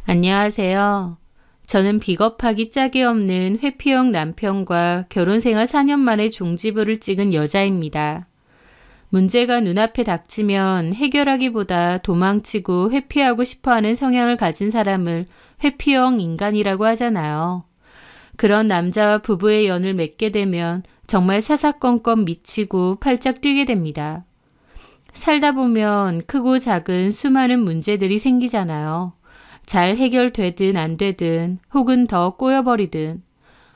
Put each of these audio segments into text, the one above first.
안녕하세요. 저는 비겁하기 짝이 없는 회피형 남편과 결혼생활 4년 만에 종지부를 찍은 여자입니다. 문제가 눈앞에 닥치면 해결하기보다 도망치고 회피하고 싶어하는 성향을 가진 사람을 회피형 인간이라고 하잖아요. 그런 남자와 부부의 연을 맺게 되면 정말 사사건건 미치고 팔짝 뛰게 됩니다. 살다 보면 크고 작은 수많은 문제들이 생기잖아요. 잘 해결되든 안 되든 혹은 더 꼬여버리든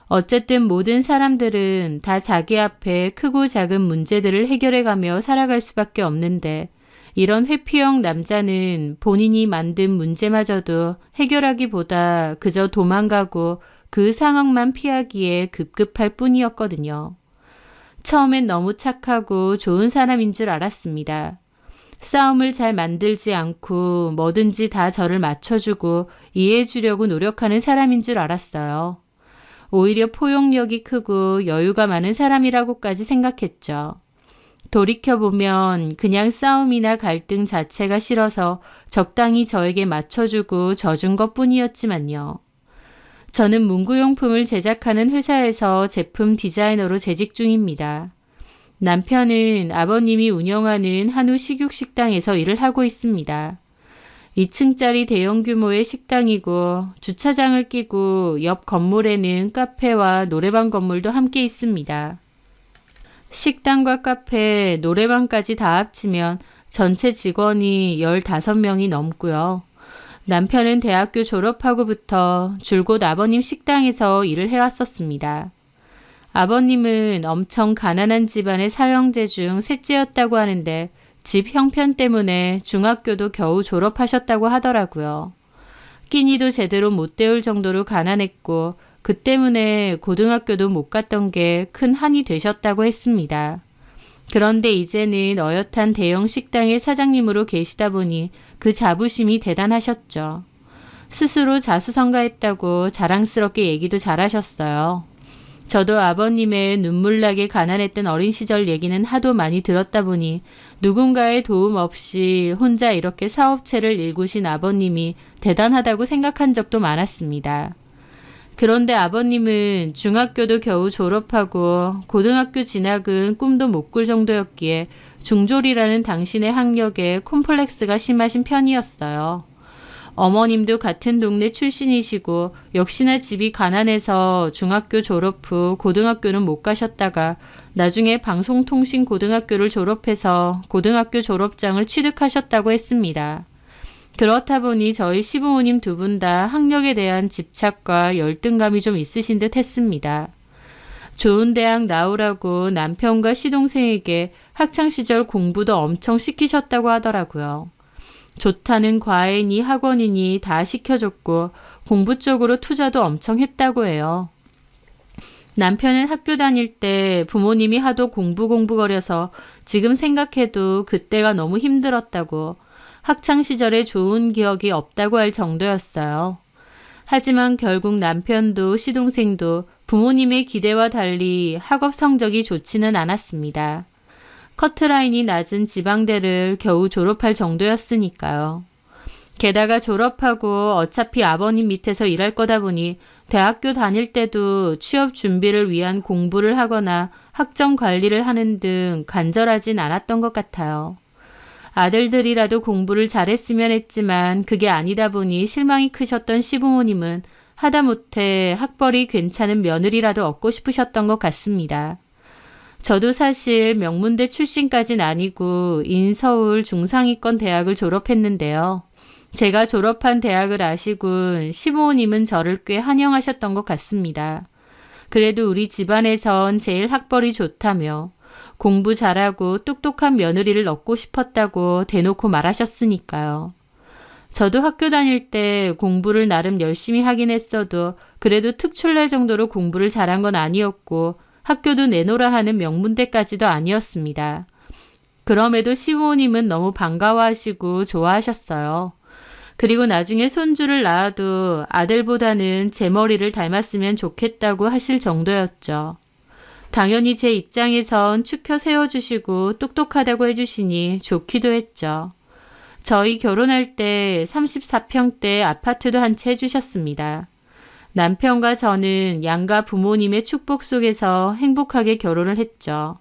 어쨌든 모든 사람들은 다 자기 앞에 크고 작은 문제들을 해결해가며 살아갈 수밖에 없는데 이런 회피형 남자는 본인이 만든 문제마저도 해결하기보다 그저 도망가고 그 상황만 피하기에 급급할 뿐이었거든요. 처음엔 너무 착하고 좋은 사람인 줄 알았습니다. 싸움을 잘 만들지 않고 뭐든지 다 저를 맞춰주고 이해해주려고 노력하는 사람인 줄 알았어요. 오히려 포용력이 크고 여유가 많은 사람이라고까지 생각했죠. 돌이켜보면 그냥 싸움이나 갈등 자체가 싫어서 적당히 저에게 맞춰주고 져준 것뿐이었지만요. 저는 문구용품을 제작하는 회사에서 제품 디자이너로 재직 중입니다. 남편은 아버님이 운영하는 한우 식육식당에서 일을 하고 있습니다. 2층짜리 대형 규모의 식당이고 주차장을 끼고 옆 건물에는 카페와 노래방 건물도 함께 있습니다. 식당과 카페, 노래방까지 다 합치면 전체 직원이 15명이 넘고요. 남편은 대학교 졸업하고부터 줄곧 아버님 식당에서 일을 해왔었습니다. 아버님은 엄청 가난한 집안의 사형제 중 셋째였다고 하는데 집 형편 때문에 중학교도 겨우 졸업하셨다고 하더라고요. 끼니도 제대로 못 때울 정도로 가난했고 그 때문에 고등학교도 못 갔던 게 큰 한이 되셨다고 했습니다. 그런데 이제는 어엿한 대형 식당의 사장님으로 계시다 보니 그 자부심이 대단하셨죠. 스스로 자수성가했다고 자랑스럽게 얘기도 잘하셨어요. 저도 아버님의 눈물나게 가난했던 어린 시절 얘기는 하도 많이 들었다 보니 누군가의 도움 없이 혼자 이렇게 사업체를 일구신 아버님이 대단하다고 생각한 적도 많았습니다. 그런데 아버님은 중학교도 겨우 졸업하고 고등학교 진학은 꿈도 못 꿀 정도였기에 중졸이라는 당신의 학력에 콤플렉스가 심하신 편이었어요. 어머님도 같은 동네 출신이시고 역시나 집이 가난해서 중학교 졸업 후 고등학교는 못 가셨다가 나중에 방송통신고등학교를 졸업해서 고등학교 졸업장을 취득하셨다고 했습니다. 그렇다 보니 저희 시부모님 두 분 다 학력에 대한 집착과 열등감이 좀 있으신 듯 했습니다. 좋은 대학 나오라고 남편과 시동생에게 학창시절 공부도 엄청 시키셨다고 하더라고요. 좋다는 과외니 학원이니 다 시켜줬고 공부 쪽으로 투자도 엄청 했다고 해요. 남편은 학교 다닐 때 부모님이 하도 공부거려서 지금 생각해도 그때가 너무 힘들었다고 학창시절에 좋은 기억이 없다고 할 정도였어요. 하지만 결국 남편도 시동생도 부모님의 기대와 달리 학업 성적이 좋지는 않았습니다. 커트라인이 낮은 지방대를 겨우 졸업할 정도였으니까요. 게다가 졸업하고 어차피 아버님 밑에서 일할 거다 보니 대학교 다닐 때도 취업 준비를 위한 공부를 하거나 학점 관리를 하는 등 간절하진 않았던 것 같아요. 아들들이라도 공부를 잘했으면 했지만 그게 아니다 보니 실망이 크셨던 시부모님은 하다못해 학벌이 괜찮은 며느리라도 얻고 싶으셨던 것 같습니다. 저도 사실 명문대 출신까진 아니고 인서울 중상위권 대학을 졸업했는데요. 제가 졸업한 대학을 아시군 시부모님은 저를 꽤 환영하셨던 것 같습니다. 그래도 우리 집안에선 제일 학벌이 좋다며 공부 잘하고 똑똑한 며느리를 얻고 싶었다고 대놓고 말하셨으니까요. 저도 학교 다닐 때 공부를 나름 열심히 하긴 했어도 그래도 특출날 정도로 공부를 잘한 건 아니었고 학교도 내놓으라 하는 명문대까지도 아니었습니다. 그럼에도 시부모님은 너무 반가워하시고 좋아하셨어요. 그리고 나중에 손주를 낳아도 아들보다는 제 머리를 닮았으면 좋겠다고 하실 정도였죠. 당연히 제 입장에선 축혀 세워주시고 똑똑하다고 해주시니 좋기도 했죠. 저희 결혼할 때 34평대 아파트도 한 채 해주셨습니다. 남편과 저는 양가 부모님의 축복 속에서 행복하게 결혼을 했죠.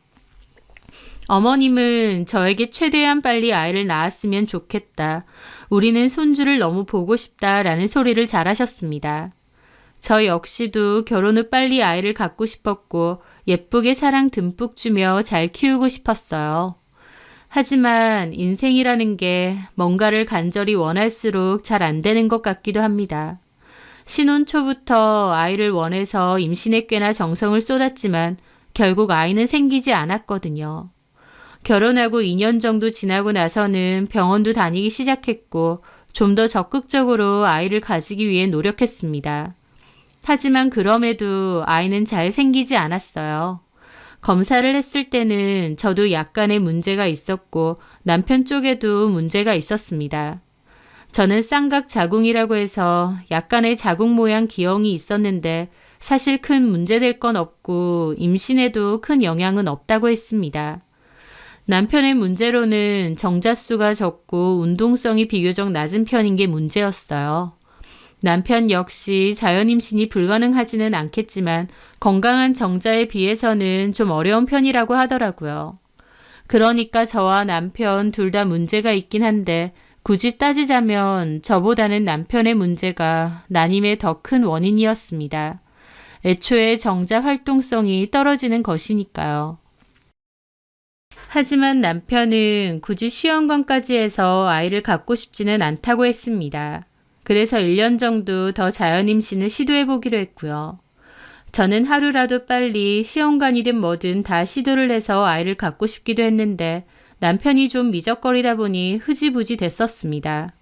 어머님은 저에게 최대한 빨리 아이를 낳았으면 좋겠다. 우리는 손주를 너무 보고 싶다라는 소리를 잘하셨습니다. 저 역시도 결혼 후 빨리 아이를 갖고 싶었고 예쁘게 사랑 듬뿍 주며 잘 키우고 싶었어요. 하지만 인생이라는 게 뭔가를 간절히 원할수록 잘 안 되는 것 같기도 합니다. 신혼 초부터 아이를 원해서 임신에 꽤나 정성을 쏟았지만 결국 아이는 생기지 않았거든요. 결혼하고 2년 정도 지나고 나서는 병원도 다니기 시작했고 좀 더 적극적으로 아이를 가지기 위해 노력했습니다. 하지만 그럼에도 아이는 잘 생기지 않았어요. 검사를 했을 때는 저도 약간의 문제가 있었고 남편 쪽에도 문제가 있었습니다. 저는 쌍각 자궁이라고 해서 약간의 자궁 모양 기형이 있었는데 사실 큰 문제될 건 없고 임신에도 큰 영향은 없다고 했습니다. 남편의 문제로는 정자수가 적고 운동성이 비교적 낮은 편인 게 문제였어요. 남편 역시 자연 임신이 불가능하지는 않겠지만 건강한 정자에 비해서는 좀 어려운 편이라고 하더라고요. 그러니까 저와 남편 둘 다 문제가 있긴 한데 굳이 따지자면 저보다는 남편의 문제가 난임의 더 큰 원인이었습니다. 애초에 정자 활동성이 떨어지는 것이니까요. 하지만 남편은 굳이 시험관까지 해서 아이를 갖고 싶지는 않다고 했습니다. 그래서 1년 정도 더 자연임신을 시도해보기로 했고요. 저는 하루라도 빨리 시험관이든 뭐든 다 시도를 해서 아이를 갖고 싶기도 했는데 남편이 좀 미적거리다 보니 흐지부지 됐었습니다.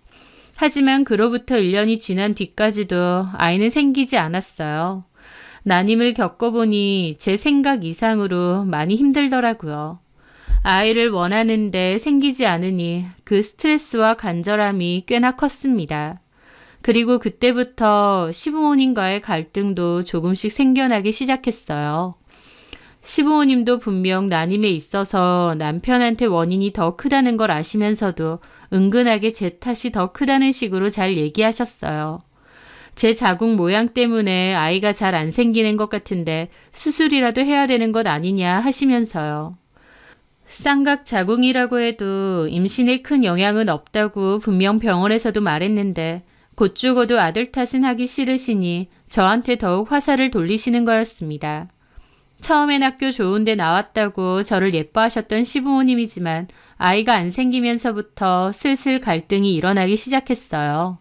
하지만 그로부터 1년이 지난 뒤까지도 아이는 생기지 않았어요. 난임을 겪어보니 제 생각 이상으로 많이 힘들더라고요. 아이를 원하는데 생기지 않으니 그 스트레스와 간절함이 꽤나 컸습니다. 그리고 그때부터 시부모님과의 갈등도 조금씩 생겨나기 시작했어요. 시부모님도 분명 난임에 있어서 남편한테 원인이 더 크다는 걸 아시면서도 은근하게 제 탓이 더 크다는 식으로 잘 얘기하셨어요. 제 자궁 모양 때문에 아이가 잘 안 생기는 것 같은데 수술이라도 해야 되는 것 아니냐 하시면서요. 쌍각 자궁이라고 해도 임신에 큰 영향은 없다고 분명 병원에서도 말했는데 곧 죽어도 아들 탓은 하기 싫으시니 저한테 더욱 화살을 돌리시는 거였습니다. 처음엔 학교 좋은 데 나왔다고 저를 예뻐하셨던 시부모님이지만 아이가 안 생기면서부터 슬슬 갈등이 일어나기 시작했어요.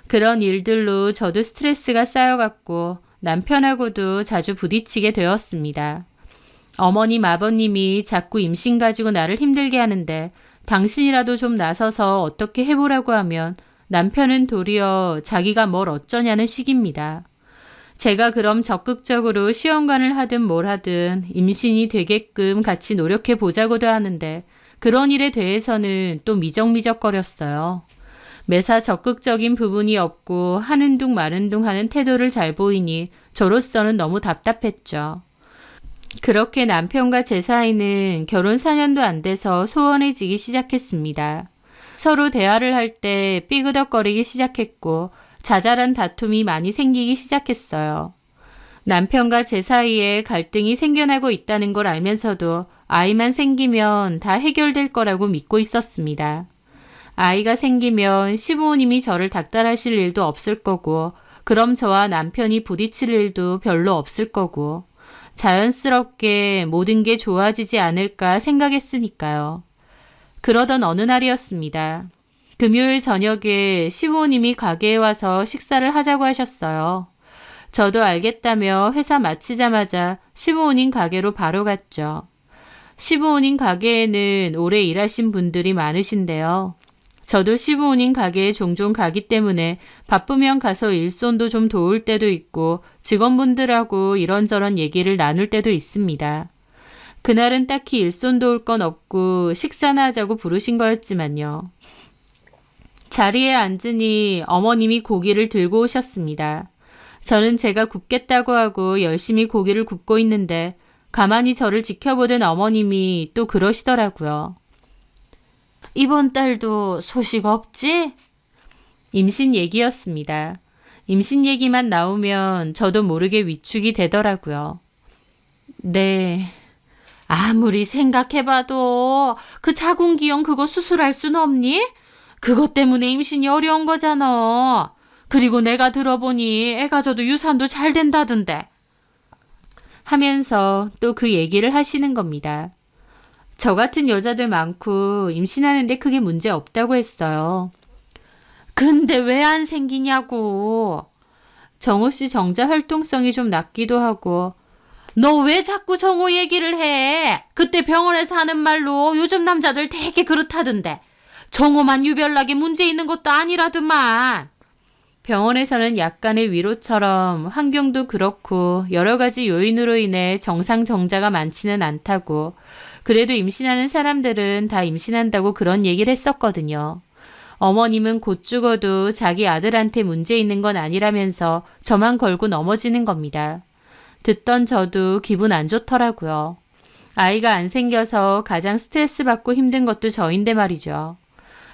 그런 일들로 저도 스트레스가 쌓여갔고 남편하고도 자주 부딪히게 되었습니다. 어머님, 아버님이 자꾸 임신 가지고 나를 힘들게 하는데 당신이라도 좀 나서서 어떻게 해보라고 하면 남편은 도리어 자기가 뭘 어쩌냐는 식입니다. 제가 그럼 적극적으로 시험관을 하든 뭘 하든 임신이 되게끔 같이 노력해 보자고도 하는데 그런 일에 대해서는 또 미적미적거렸어요. 매사 적극적인 부분이 없고 하는 둥 마는 둥 하는 태도를 잘 보이니 저로서는 너무 답답했죠. 그렇게 남편과 제 사이는 결혼 4년도 안 돼서 소원해지기 시작했습니다. 서로 대화를 할 때 삐그덕거리기 시작했고 자잘한 다툼이 많이 생기기 시작했어요. 남편과 제 사이에 갈등이 생겨나고 있다는 걸 알면서도 아이만 생기면 다 해결될 거라고 믿고 있었습니다. 아이가 생기면 시부모님이 저를 닥달하실 일도 없을 거고 그럼 저와 남편이 부딪힐 일도 별로 없을 거고 자연스럽게 모든 게 좋아지지 않을까 생각했으니까요. 그러던 어느 날이었습니다. 금요일 저녁에 시부모님이 가게에 와서 식사를 하자고 하셨어요. 저도 알겠다며 회사 마치자마자 시부모님 가게로 바로 갔죠. 시부모님 가게에는 오래 일하신 분들이 많으신데요. 저도 시부모님 가게에 종종 가기 때문에 바쁘면 가서 일손도 좀 도울 때도 있고 직원분들하고 이런저런 얘기를 나눌 때도 있습니다. 그날은 딱히 일손 도울 건 없고 식사나 하자고 부르신 거였지만요. 자리에 앉으니 어머님이 고기를 들고 오셨습니다. 저는 제가 굽겠다고 하고 열심히 고기를 굽고 있는데 가만히 저를 지켜보던 어머님이 또 그러시더라고요. 이번 달도 소식 없지? 임신 얘기였습니다. 임신 얘기만 나오면 저도 모르게 위축이 되더라고요. 네. 아무리 생각해봐도 그 자궁기형 그거 수술할 순 없니? 그것 때문에 임신이 어려운 거잖아. 그리고 내가 들어보니 애가 져도 유산도 잘 된다던데. 하면서 또 그 얘기를 하시는 겁니다. 저 같은 여자들 많고 임신하는데 크게 문제 없다고 했어요. 근데 왜 안 생기냐고. 정호 씨 정자 활동성이 좀 낮기도 하고. 너 왜 자꾸 정호 얘기를 해? 그때 병원에서 하는 말로 요즘 남자들 되게 그렇다던데. 정호만 유별나게 문제 있는 것도 아니라더만. 병원에서는 약간의 위로처럼 환경도 그렇고 여러 가지 요인으로 인해 정상 정자가 많지는 않다고, 그래도 임신하는 사람들은 다 임신한다고 그런 얘기를 했었거든요. 어머님은 곧 죽어도 자기 아들한테 문제 있는 건 아니라면서 저만 걸고 넘어지는 겁니다. 듣던 저도 기분 안 좋더라고요. 아이가 안 생겨서 가장 스트레스 받고 힘든 것도 저인데 말이죠.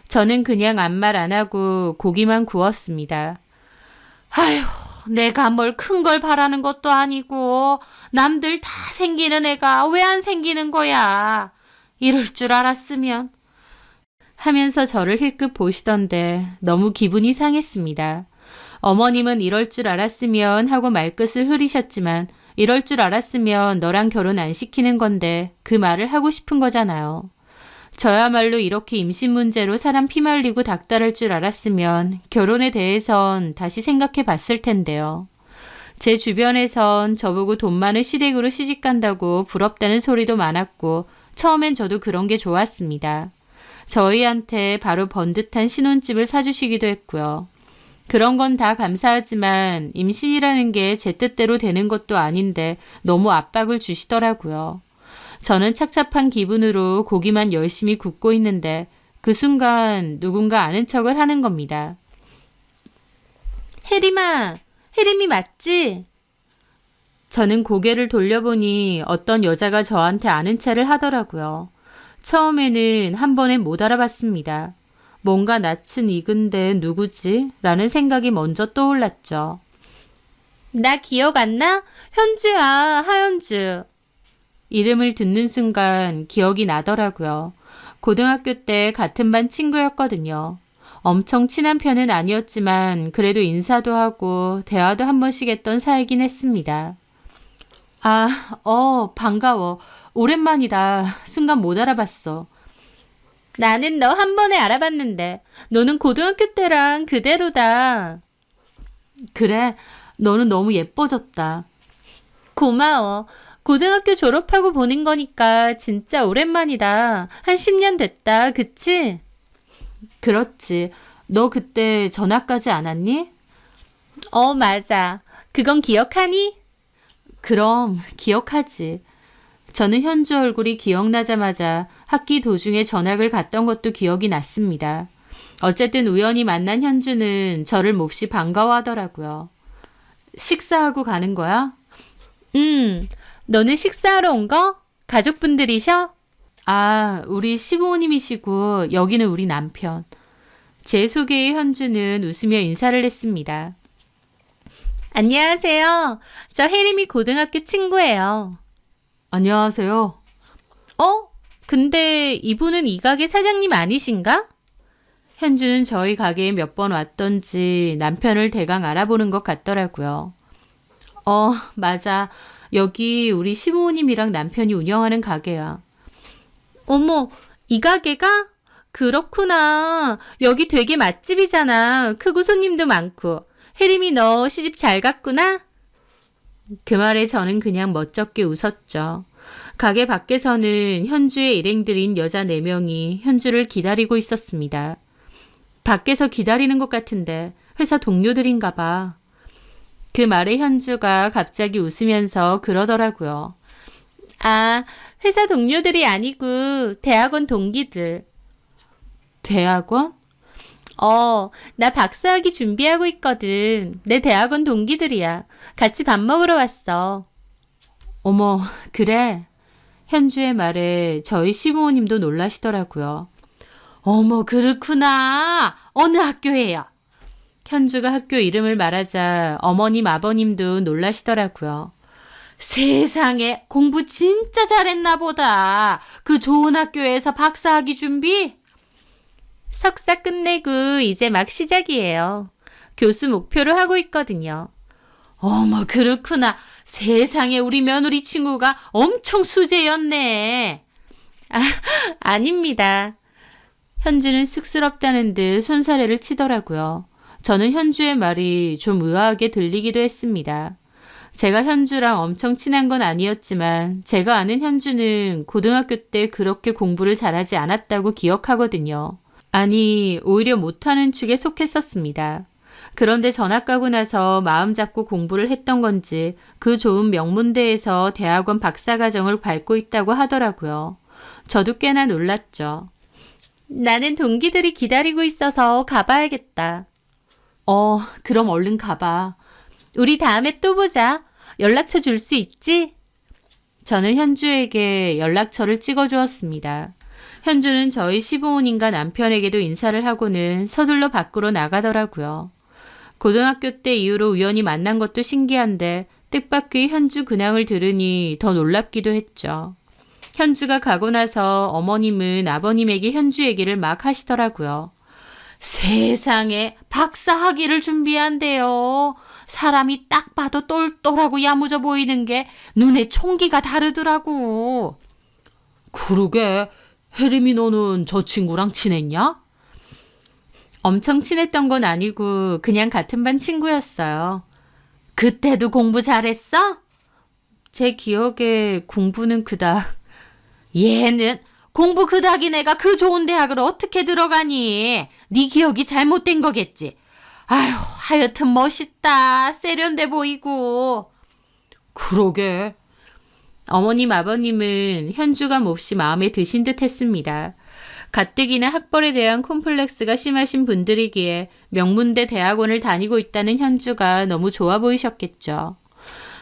저는 그냥 아무 말 안 하고 고기만 구웠습니다. 아휴, 내가 뭘 큰 걸 바라는 것도 아니고 남들 다 생기는 애가 왜 안 생기는 거야. 이럴 줄 알았으면. 하면서 저를 힐끗 보시던데 너무 기분이 상했습니다. 어머님은 이럴 줄 알았으면 하고 말끝을 흐리셨지만, 이럴 줄 알았으면 너랑 결혼 안 시키는 건데 그 말을 하고 싶은 거잖아요. 저야말로 이렇게 임신 문제로 사람 피말리고 닥달할 줄 알았으면 결혼에 대해선 다시 생각해 봤을 텐데요. 제 주변에선 저보고 돈 많은 시댁으로 시집간다고 부럽다는 소리도 많았고, 처음엔 저도 그런 게 좋았습니다. 저희한테 바로 번듯한 신혼집을 사주시기도 했고요. 그런 건 다 감사하지만 임신이라는 게 제 뜻대로 되는 것도 아닌데 너무 압박을 주시더라고요. 저는 착잡한 기분으로 고기만 열심히 굽고 있는데 그 순간 누군가 아는 척을 하는 겁니다. 혜림아, 혜림이 맞지? 저는 고개를 돌려보니 어떤 여자가 저한테 아는 체를 하더라고요. 처음에는 한 번에 못 알아봤습니다. 뭔가 낯은 익은데 누구지? 라는 생각이 먼저 떠올랐죠. 나 기억 안 나? 현주야, 하현주. 이름을 듣는 순간 기억이 나더라고요. 고등학교 때 같은 반 친구였거든요. 엄청 친한 편은 아니었지만 그래도 인사도 하고 대화도 한 번씩 했던 사이긴 했습니다. 반가워. 오랜만이다. 순간 못 알아봤어. 나는 너 한 번에 알아봤는데 너는 고등학교 때랑 그대로다. 그래, 너는 너무 예뻐졌다. 고마워. 고등학교 졸업하고 보는 거니까 진짜 오랜만이다. 한 10년 됐다. 그치? 그렇지. 너 그때 전화까지 안 왔니? 맞아. 그건 기억하니? 그럼 기억하지. 저는 현주 얼굴이 기억나자마자 학기 도중에 전학을 갔던 것도 기억이 났습니다. 어쨌든 우연히 만난 현주는 저를 몹시 반가워하더라고요. 식사하고 가는 거야? 너는 식사하러 온 거? 가족분들이셔? 우리 시부모님이시고 여기는 우리 남편. 제 소개의 현주는 웃으며 인사를 했습니다. 안녕하세요. 저 혜림이 고등학교 친구예요. 안녕하세요. 근데 이분은 이 가게 사장님 아니신가? 현주는 저희 가게에 몇 번 왔던지 남편을 대강 알아보는 것 같더라고요. 맞아. 여기 우리 시부모님이랑 남편이 운영하는 가게야. 어머, 이 가게가? 그렇구나. 여기 되게 맛집이잖아. 크고 손님도 많고. 혜림이 너 시집 잘 갔구나? 그 말에 저는 그냥 멋쩍게 웃었죠. 가게 밖에서는 현주의 일행들인 여자 4명이 현주를 기다리고 있었습니다. 밖에서 기다리는 것 같은데 회사 동료들인가 봐. 그 말에 현주가 갑자기 웃으면서 그러더라고요. 회사 동료들이 아니고 대학원 동기들. 대학원? 나 박사학위 준비하고 있거든. 내 대학원 동기들이야. 같이 밥 먹으러 왔어. 어머, 그래? 현주의 말에 저희 시부모님도 놀라시더라고요. 어머, 그렇구나. 어느 학교예요? 현주가 학교 이름을 말하자 어머님, 아버님도 놀라시더라고요. 세상에, 공부 진짜 잘했나 보다. 그 좋은 학교에서 박사학위 준비? 석사 끝내고 이제 막 시작이에요. 교수 목표로 하고 있거든요. 어머, 그렇구나. 세상에, 우리 며느리 친구가 엄청 수재였네. 아, 아닙니다. 현주는 쑥스럽다는 듯 손사래를 치더라고요. 저는 현주의 말이 좀 의아하게 들리기도 했습니다. 제가 현주랑 엄청 친한 건 아니었지만 제가 아는 현주는 고등학교 때 그렇게 공부를 잘하지 않았다고 기억하거든요. 아니, 오히려 못하는 축에 속했었습니다. 그런데 전학 가고 나서 마음 잡고 공부를 했던 건지 그 좋은 명문대에서 대학원 박사과정을 밟고 있다고 하더라고요. 저도 꽤나 놀랐죠. 나는 동기들이 기다리고 있어서 가봐야겠다. 그럼 얼른 가봐. 우리 다음에 또 보자. 연락처 줄 수 있지? 저는 현주에게 연락처를 찍어주었습니다. 현주는 저희 시부모님과 남편에게도 인사를 하고는 서둘러 밖으로 나가더라고요. 고등학교 때 이후로 우연히 만난 것도 신기한데 뜻밖의 현주 근황을 들으니 더 놀랍기도 했죠. 현주가 가고 나서 어머님은 아버님에게 현주 얘기를 막 하시더라고요. 세상에, 박사학위를 준비한대요. 사람이 딱 봐도 똘똘하고 야무져 보이는 게 눈에 총기가 다르더라고. 그러게, 혜림이 너는 저 친구랑 친했냐? 엄청 친했던 건 아니고 그냥 같은 반 친구였어요. 그때도 공부 잘했어? 제 기억에 공부는 그닥. 얘는 공부 그닥인 애가 그 좋은 대학을 어떻게 들어가니? 네 기억이 잘못된 거겠지. 아휴, 하여튼 멋있다. 세련돼 보이고. 그러게. 어머님, 아버님은 현주가 몹시 마음에 드신 듯 했습니다. 가뜩이나 학벌에 대한 콤플렉스가 심하신 분들이기에 명문대 대학원을 다니고 있다는 현주가 너무 좋아 보이셨겠죠.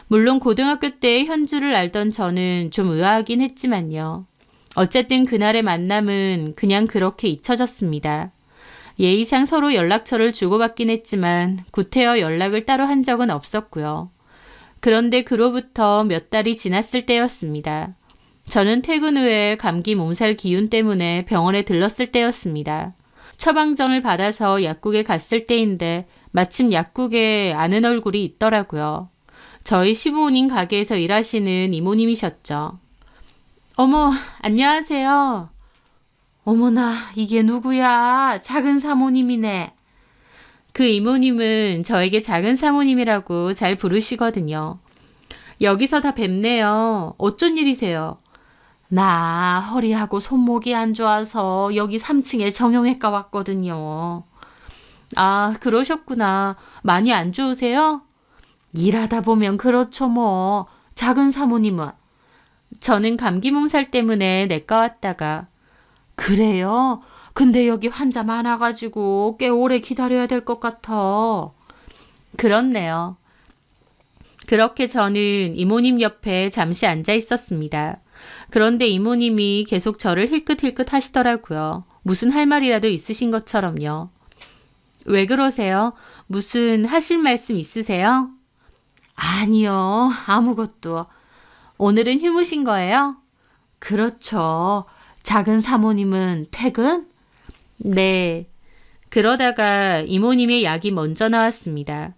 물론 고등학교 때의 현주를 알던 저는 좀 의아하긴 했지만요. 어쨌든 그날의 만남은 그냥 그렇게 잊혀졌습니다. 예의상 서로 연락처를 주고받긴 했지만 구태여 연락을 따로 한 적은 없었고요. 그런데 그로부터 몇 달이 지났을 때였습니다. 저는 퇴근 후에 감기 몸살 기운 때문에 병원에 들렀을 때였습니다. 처방전을 받아서 약국에 갔을 때인데 마침 약국에 아는 얼굴이 있더라고요. 저희 시부모님 가게에서 일하시는 이모님이셨죠. 어머, 안녕하세요. 어머나, 이게 누구야? 작은 사모님이네. 그 이모님은 저에게 작은 사모님이라고 잘 부르시거든요. 여기서 다 뵙네요. 어쩐 일이세요? 나 허리하고 손목이 안 좋아서 여기 3층에 정형외과 왔거든요. 아, 그러셨구나. 많이 안 좋으세요? 일하다 보면 그렇죠 뭐. 작은 사모님은? 저는 감기 몸살 때문에 내과 왔다가. 그래요? 근데 여기 환자 많아가지고 꽤 오래 기다려야 될 것 같아. 그렇네요. 그렇게 저는 이모님 옆에 잠시 앉아 있었습니다. 그런데 이모님이 계속 저를 힐끗힐끗 하시더라고요. 무슨 할 말이라도 있으신 것처럼요. 왜 그러세요? 무슨 하실 말씀 있으세요? 아니요, 아무것도. 오늘은 휴무신 거예요? 그렇죠. 작은 사모님은 퇴근? 네. 그러다가 이모님의 약이 먼저 나왔습니다.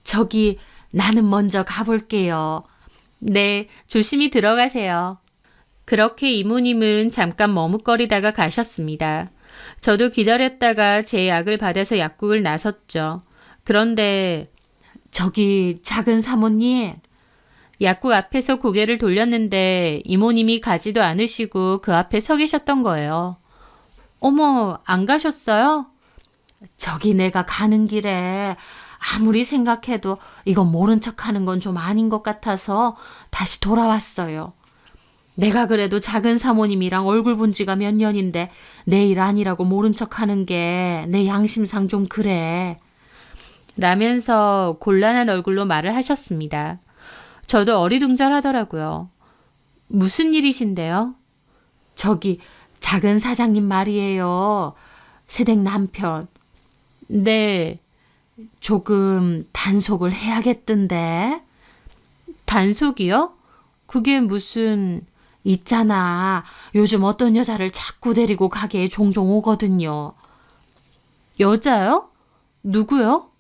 저기, 나는 먼저 가볼게요. 네, 조심히 들어가세요. 그렇게 이모님은 잠깐 머뭇거리다가 가셨습니다. 저도 기다렸다가 제 약을 받아서 약국을 나섰죠. 그런데 저기 작은 사모님, 약국 앞에서 고개를 돌렸는데 이모님이 가지도 않으시고 그 앞에 서 계셨던 거예요. 어머, 안 가셨어요? 저기 내가 가는 길에 아무리 생각해도 이건 모른 척하는 건 좀 아닌 것 같아서 다시 돌아왔어요. 내가 그래도 작은 사모님이랑 얼굴 본 지가 몇 년인데 내 일 아니라고 모른 척하는 게 내 양심상 좀 그래. 라면서 곤란한 얼굴로 말을 하셨습니다. 저도 어리둥절하더라고요. 무슨 일이신데요? 저기 작은 사장님 말이에요. 새댁 남편. 네, 조금 단속을 해야겠던데. 단속이요? 그게 무슨... 있잖아. 요즘 어떤 여자를 자꾸 데리고 가게에 종종 오거든요. 여자요? 누구요?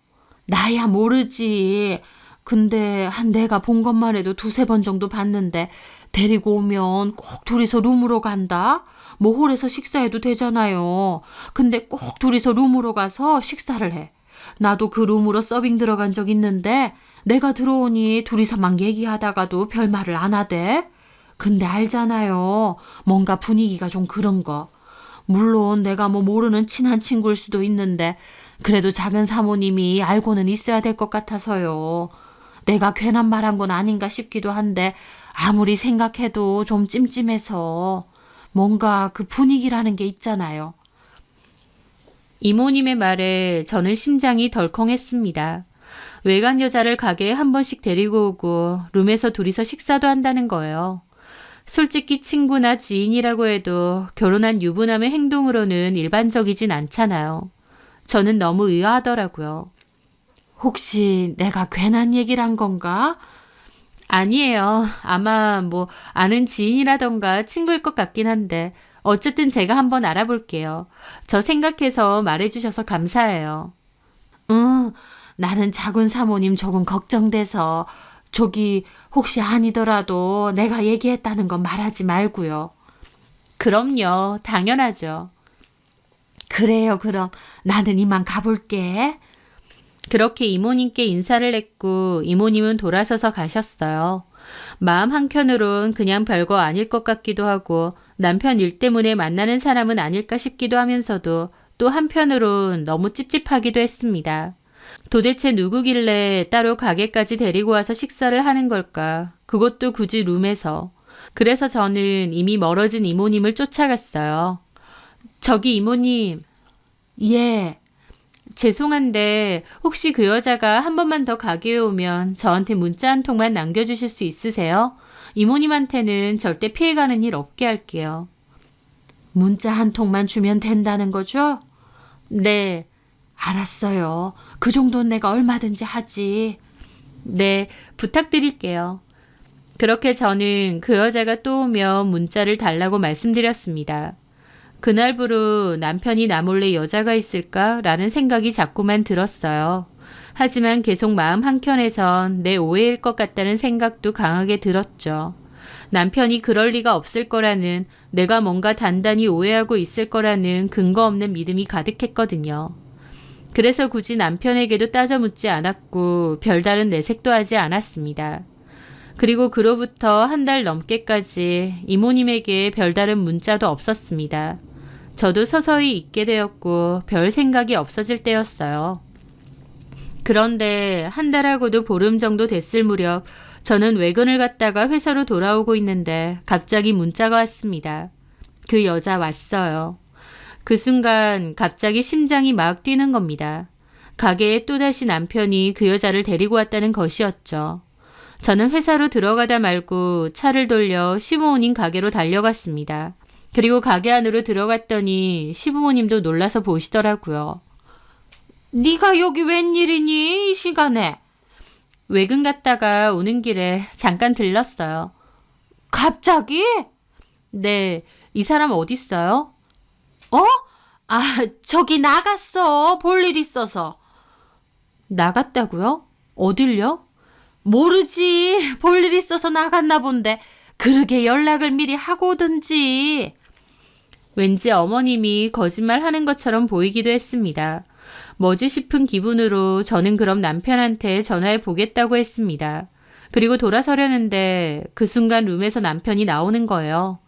나야 모르지. 근데 내가 본 것만 해도 두세 번 정도 봤는데 데리고 오면 꼭 둘이서 룸으로 간다? 뭐 홀에서 식사해도 되잖아요. 근데 꼭 둘이서 룸으로 가서 식사를 해. 나도 그 룸으로 서빙 들어간 적 있는데 내가 들어오니 둘이서 막 얘기하다가도 별말을 안 하대. 근데 알잖아요. 뭔가 분위기가 좀 그런 거. 물론 내가 뭐 모르는 친한 친구일 수도 있는데 그래도 작은 사모님이 알고는 있어야 될 것 같아서요. 내가 괜한 말한 건 아닌가 싶기도 한데 아무리 생각해도 좀 찜찜해서 뭔가 그 분위기라는 게 있잖아요. 이모님의 말에 저는 심장이 덜컹했습니다. 외간 여자를 가게에 한 번씩 데리고 오고 룸에서 둘이서 식사도 한다는 거예요. 솔직히 친구나 지인이라고 해도 결혼한 유부남의 행동으로는 일반적이진 않잖아요. 저는 너무 의아하더라고요. 혹시 내가 괜한 얘기를 한 건가? 아니에요. 아마 뭐 아는 지인이라던가 친구일 것 같긴 한데 어쨌든 제가 한번 알아볼게요. 저 생각해서 말해주셔서 감사해요. 응, 나는 작은 사모님 조금 걱정돼서 저기 혹시 아니더라도 내가 얘기했다는 건 말하지 말고요. 그럼요. 당연하죠. 그래요, 그럼 나는 이만 가볼게. 그렇게 이모님께 인사를 했고 이모님은 돌아서서 가셨어요. 마음 한켠으론 그냥 별거 아닐 것 같기도 하고 남편 일 때문에 만나는 사람은 아닐까 싶기도 하면서도 또 한편으론 너무 찝찝하기도 했습니다. 도대체 누구길래 따로 가게까지 데리고 와서 식사를 하는 걸까? 그것도 굳이 룸에서. 그래서 저는 이미 멀어진 이모님을 쫓아갔어요. 저기 이모님. 예. 죄송한데 혹시 그 여자가 한 번만 더 가게에 오면 저한테 문자 한 통만 남겨주실 수 있으세요? 이모님한테는 절대 피해가는 일 없게 할게요. 문자 한 통만 주면 된다는 거죠? 네. 알았어요. 그 정도는 내가 얼마든지 하지. 네, 부탁드릴게요. 그렇게 저는 그 여자가 또 오면 문자를 달라고 말씀드렸습니다. 그날부로 남편이 나 몰래 여자가 있을까라는 생각이 자꾸만 들었어요. 하지만 계속 마음 한켠에선 내 오해일 것 같다는 생각도 강하게 들었죠. 남편이 그럴 리가 없을 거라는, 내가 뭔가 단단히 오해하고 있을 거라는 근거 없는 믿음이 가득했거든요. 그래서 굳이 남편에게도 따져 묻지 않았고 별다른 내색도 하지 않았습니다. 그리고 그로부터 한 달 넘게까지 이모님에게 별다른 문자도 없었습니다. 저도 서서히 잊게 되었고 별 생각이 없어질 때였어요. 그런데 한 달하고도 보름 정도 됐을 무렵 저는 외근을 갔다가 회사로 돌아오고 있는데 갑자기 문자가 왔습니다. 그 여자 왔어요. 그 순간 갑자기 심장이 막 뛰는 겁니다. 가게에 또다시 남편이 그 여자를 데리고 왔다는 것이었죠. 저는 회사로 들어가다 말고 차를 돌려 시부모님 가게로 달려갔습니다. 그리고 가게 안으로 들어갔더니 시부모님도 놀라서 보시더라고요. 네가 여기 웬일이니 이 시간에? 외근 갔다가 오는 길에 잠깐 들렀어요. 갑자기? 네, 이 사람 어딨어요? 어? 아, 저기 나갔어. 볼 일 있어서. 나갔다고요? 어딜요? 모르지. 볼 일 있어서 나갔나 본데. 그러게 연락을 미리 하고 오든지. 왠지 어머님이 거짓말하는 것처럼 보이기도 했습니다. 뭐지 싶은 기분으로 저는 그럼 남편한테 전화해 보겠다고 했습니다. 그리고 돌아서려는데 그 순간 룸에서 남편이 나오는 거예요.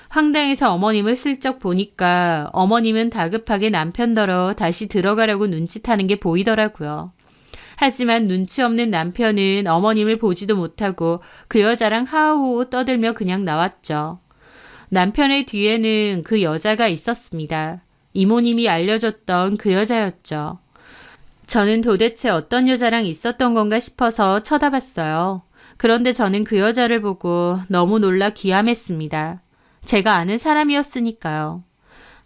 황당해서 어머님을 슬쩍 보니까 어머님은 다급하게 남편더러 다시 들어가려고 눈짓하는 게 보이더라고요. 하지만 눈치 없는 남편은 어머님을 보지도 못하고 그 여자랑 하우호 떠들며 그냥 나왔죠. 남편의 뒤에는 그 여자가 있었습니다. 이모님이 알려줬던 그 여자였죠. 저는 도대체 어떤 여자랑 있었던 건가 싶어서 쳐다봤어요. 그런데 저는 그 여자를 보고 너무 놀라 기함했습니다. 제가 아는 사람이었으니까요.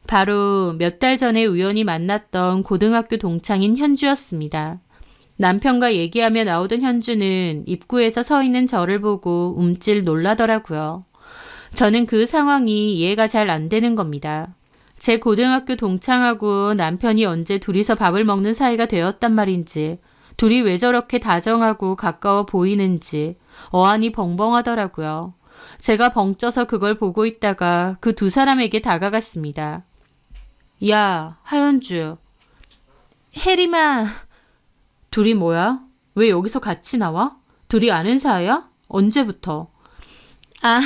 바로 몇 달 전에 우연히 만났던 고등학교 동창인 현주였습니다. 남편과 얘기하며 나오던 현주는 입구에서 서 있는 저를 보고 움찔 놀라더라고요. 저는 그 상황이 이해가 잘 안 되는 겁니다. 제 고등학교 동창하고 남편이 언제 둘이서 밥을 먹는 사이가 되었단 말인지, 둘이 왜 저렇게 다정하고 가까워 보이는지 어안이 벙벙하더라고요. 제가 벙쪄서 그걸 보고 있다가 그 두 사람에게 다가갔습니다. 야, 하현주. 혜림아. 둘이 뭐야? 왜 여기서 같이 나와? 둘이 아는 사이야? 언제부터? 아,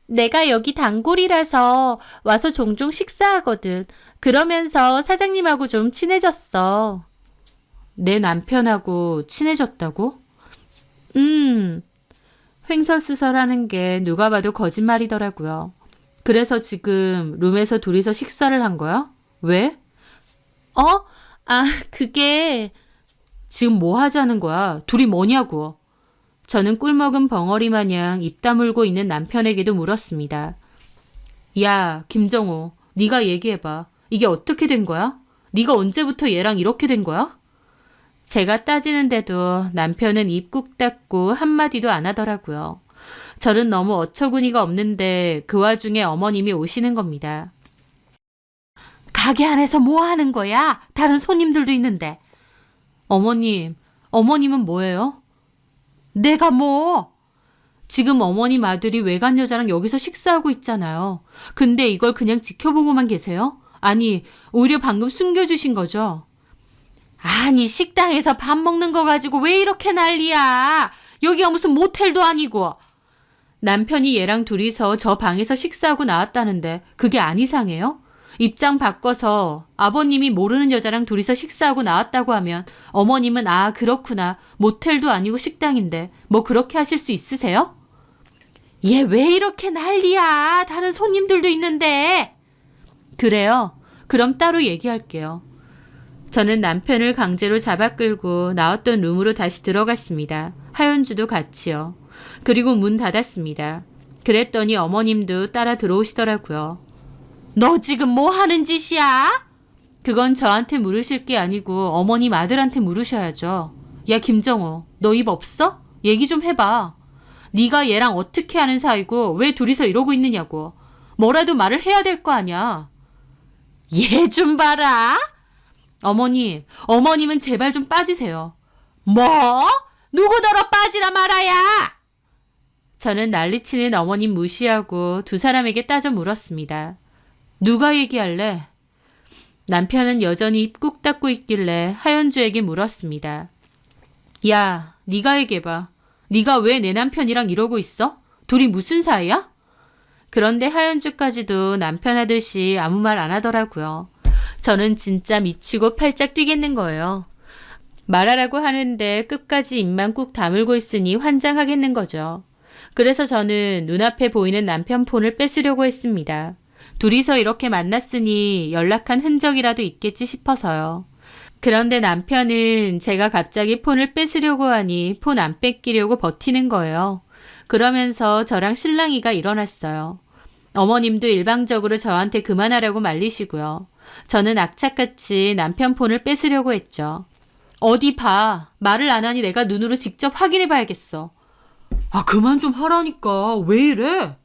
내가 여기 단골이라서 와서 종종 식사하거든. 그러면서 사장님하고 좀 친해졌어. 내 남편하고 친해졌다고? 횡설수설하는 게 누가 봐도 거짓말이더라고요. 그래서 지금 룸에서 둘이서 식사를 한 거야? 왜? 어? 아, 그게... 지금 뭐 하자는 거야? 둘이 뭐냐고. 저는 꿀먹은 벙어리 마냥 입 다물고 있는 남편에게도 물었습니다. 야, 김정호, 네가 얘기해봐. 이게 어떻게 된 거야? 네가 언제부터 얘랑 이렇게 된 거야? 제가 따지는데도 남편은 입 꾹 닫고 한마디도 안 하더라고요. 저는 너무 어처구니가 없는데 그 와중에 어머님이 오시는 겁니다. 가게 안에서 뭐 하는 거야? 다른 손님들도 있는데. 어머님은 뭐예요? 내가 뭐? 지금 어머님 아들이 외간 여자랑 여기서 식사하고 있잖아요. 근데 이걸 그냥 지켜보고만 계세요? 아니, 오히려 방금 숨겨주신 거죠? 아니, 식당에서 밥 먹는 거 가지고 왜 이렇게 난리야? 여기가 무슨 모텔도 아니고. 남편이 얘랑 둘이서 저 방에서 식사하고 나왔다는데 그게 안 이상해요? 입장 바꿔서 아버님이 모르는 여자랑 둘이서 식사하고 나왔다고 하면 어머님은 아, 그렇구나. 모텔도 아니고 식당인데 뭐 그렇게 하실 수 있으세요? 얘 왜 이렇게 난리야? 다른 손님들도 있는데. 그래요? 그럼 따로 얘기할게요. 저는 남편을 강제로 잡아 끌고 나왔던 룸으로 다시 들어갔습니다. 하연주도 같이요. 그리고 문 닫았습니다. 그랬더니 어머님도 따라 들어오시더라고요. 너 지금 뭐 하는 짓이야? 그건 저한테 물으실 게 아니고 어머님 아들한테 물으셔야죠. 야, 김정호, 너 입 없어? 얘기 좀 해봐. 네가 얘랑 어떻게 하는 사이고 왜 둘이서 이러고 있느냐고. 뭐라도 말을 해야 될 거 아니야. 얘 좀 봐라. 어머님은 제발 좀 빠지세요. 뭐? 누구더러 빠지라 말아야? 저는 난리치는 어머님 무시하고 두 사람에게 따져 물었습니다. 누가 얘기할래? 남편은 여전히 입 꾹 닫고 있길래 하연주에게 물었습니다. 야, 네가 얘기해봐. 네가 왜 내 남편이랑 이러고 있어? 둘이 무슨 사이야? 그런데 하연주까지도 남편 하듯이 아무 말 안 하더라고요. 저는 진짜 미치고 팔짝 뛰겠는 거예요. 말하라고 하는데 끝까지 입만 꾹 다물고 있으니 환장하겠는 거죠. 그래서 저는 눈앞에 보이는 남편 폰을 뺏으려고 했습니다. 둘이서 이렇게 만났으니 연락한 흔적이라도 있겠지 싶어서요. 그런데 남편은 제가 갑자기 폰을 뺏으려고 하니 폰 안 뺏기려고 버티는 거예요. 그러면서 저랑 실랑이가 일어났어요. 어머님도 일방적으로 저한테 그만하라고 말리시고요. 저는 악착같이 남편 폰을 뺏으려고 했죠. 어디 봐. 말을 안 하니 내가 눈으로 직접 확인해 봐야겠어. 아, 그만 좀 하라니까. 왜 이래?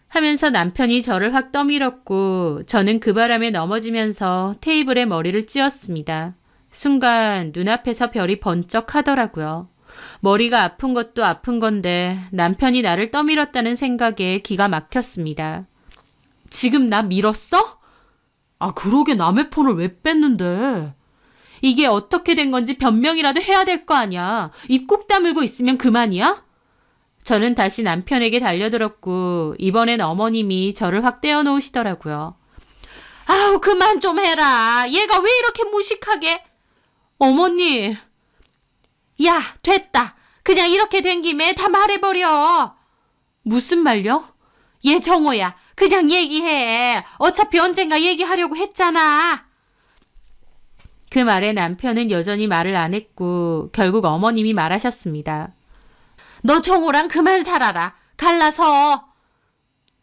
하면서 남편이 저를 확 떠밀었고 저는 그 바람에 넘어지면서 테이블에 머리를 찧었습니다. 순간 눈앞에서 별이 번쩍 하더라고요. 머리가 아픈 것도 아픈 건데 남편이 나를 떠밀었다는 생각에 기가 막혔습니다. 지금 나 밀었어? 아, 그러게 남의 폰을 왜 뺐는데? 이게 어떻게 된 건지 변명이라도 해야 될 거 아니야. 입 꾹 다물고 있으면 그만이야? 저는 다시 남편에게 달려들었고 이번엔 어머님이 저를 확 떼어놓으시더라고요. 아우, 그만 좀 해라. 얘가 왜 이렇게 무식하게. 어머니. 야, 됐다. 그냥 이렇게 된 김에 다 말해버려. 무슨 말요? 얘 정호야. 그냥 얘기해. 어차피 언젠가 얘기하려고 했잖아. 그 말에 남편은 여전히 말을 안 했고 결국 어머님이 말하셨습니다. 너 정호랑 그만 살아라. 갈라서.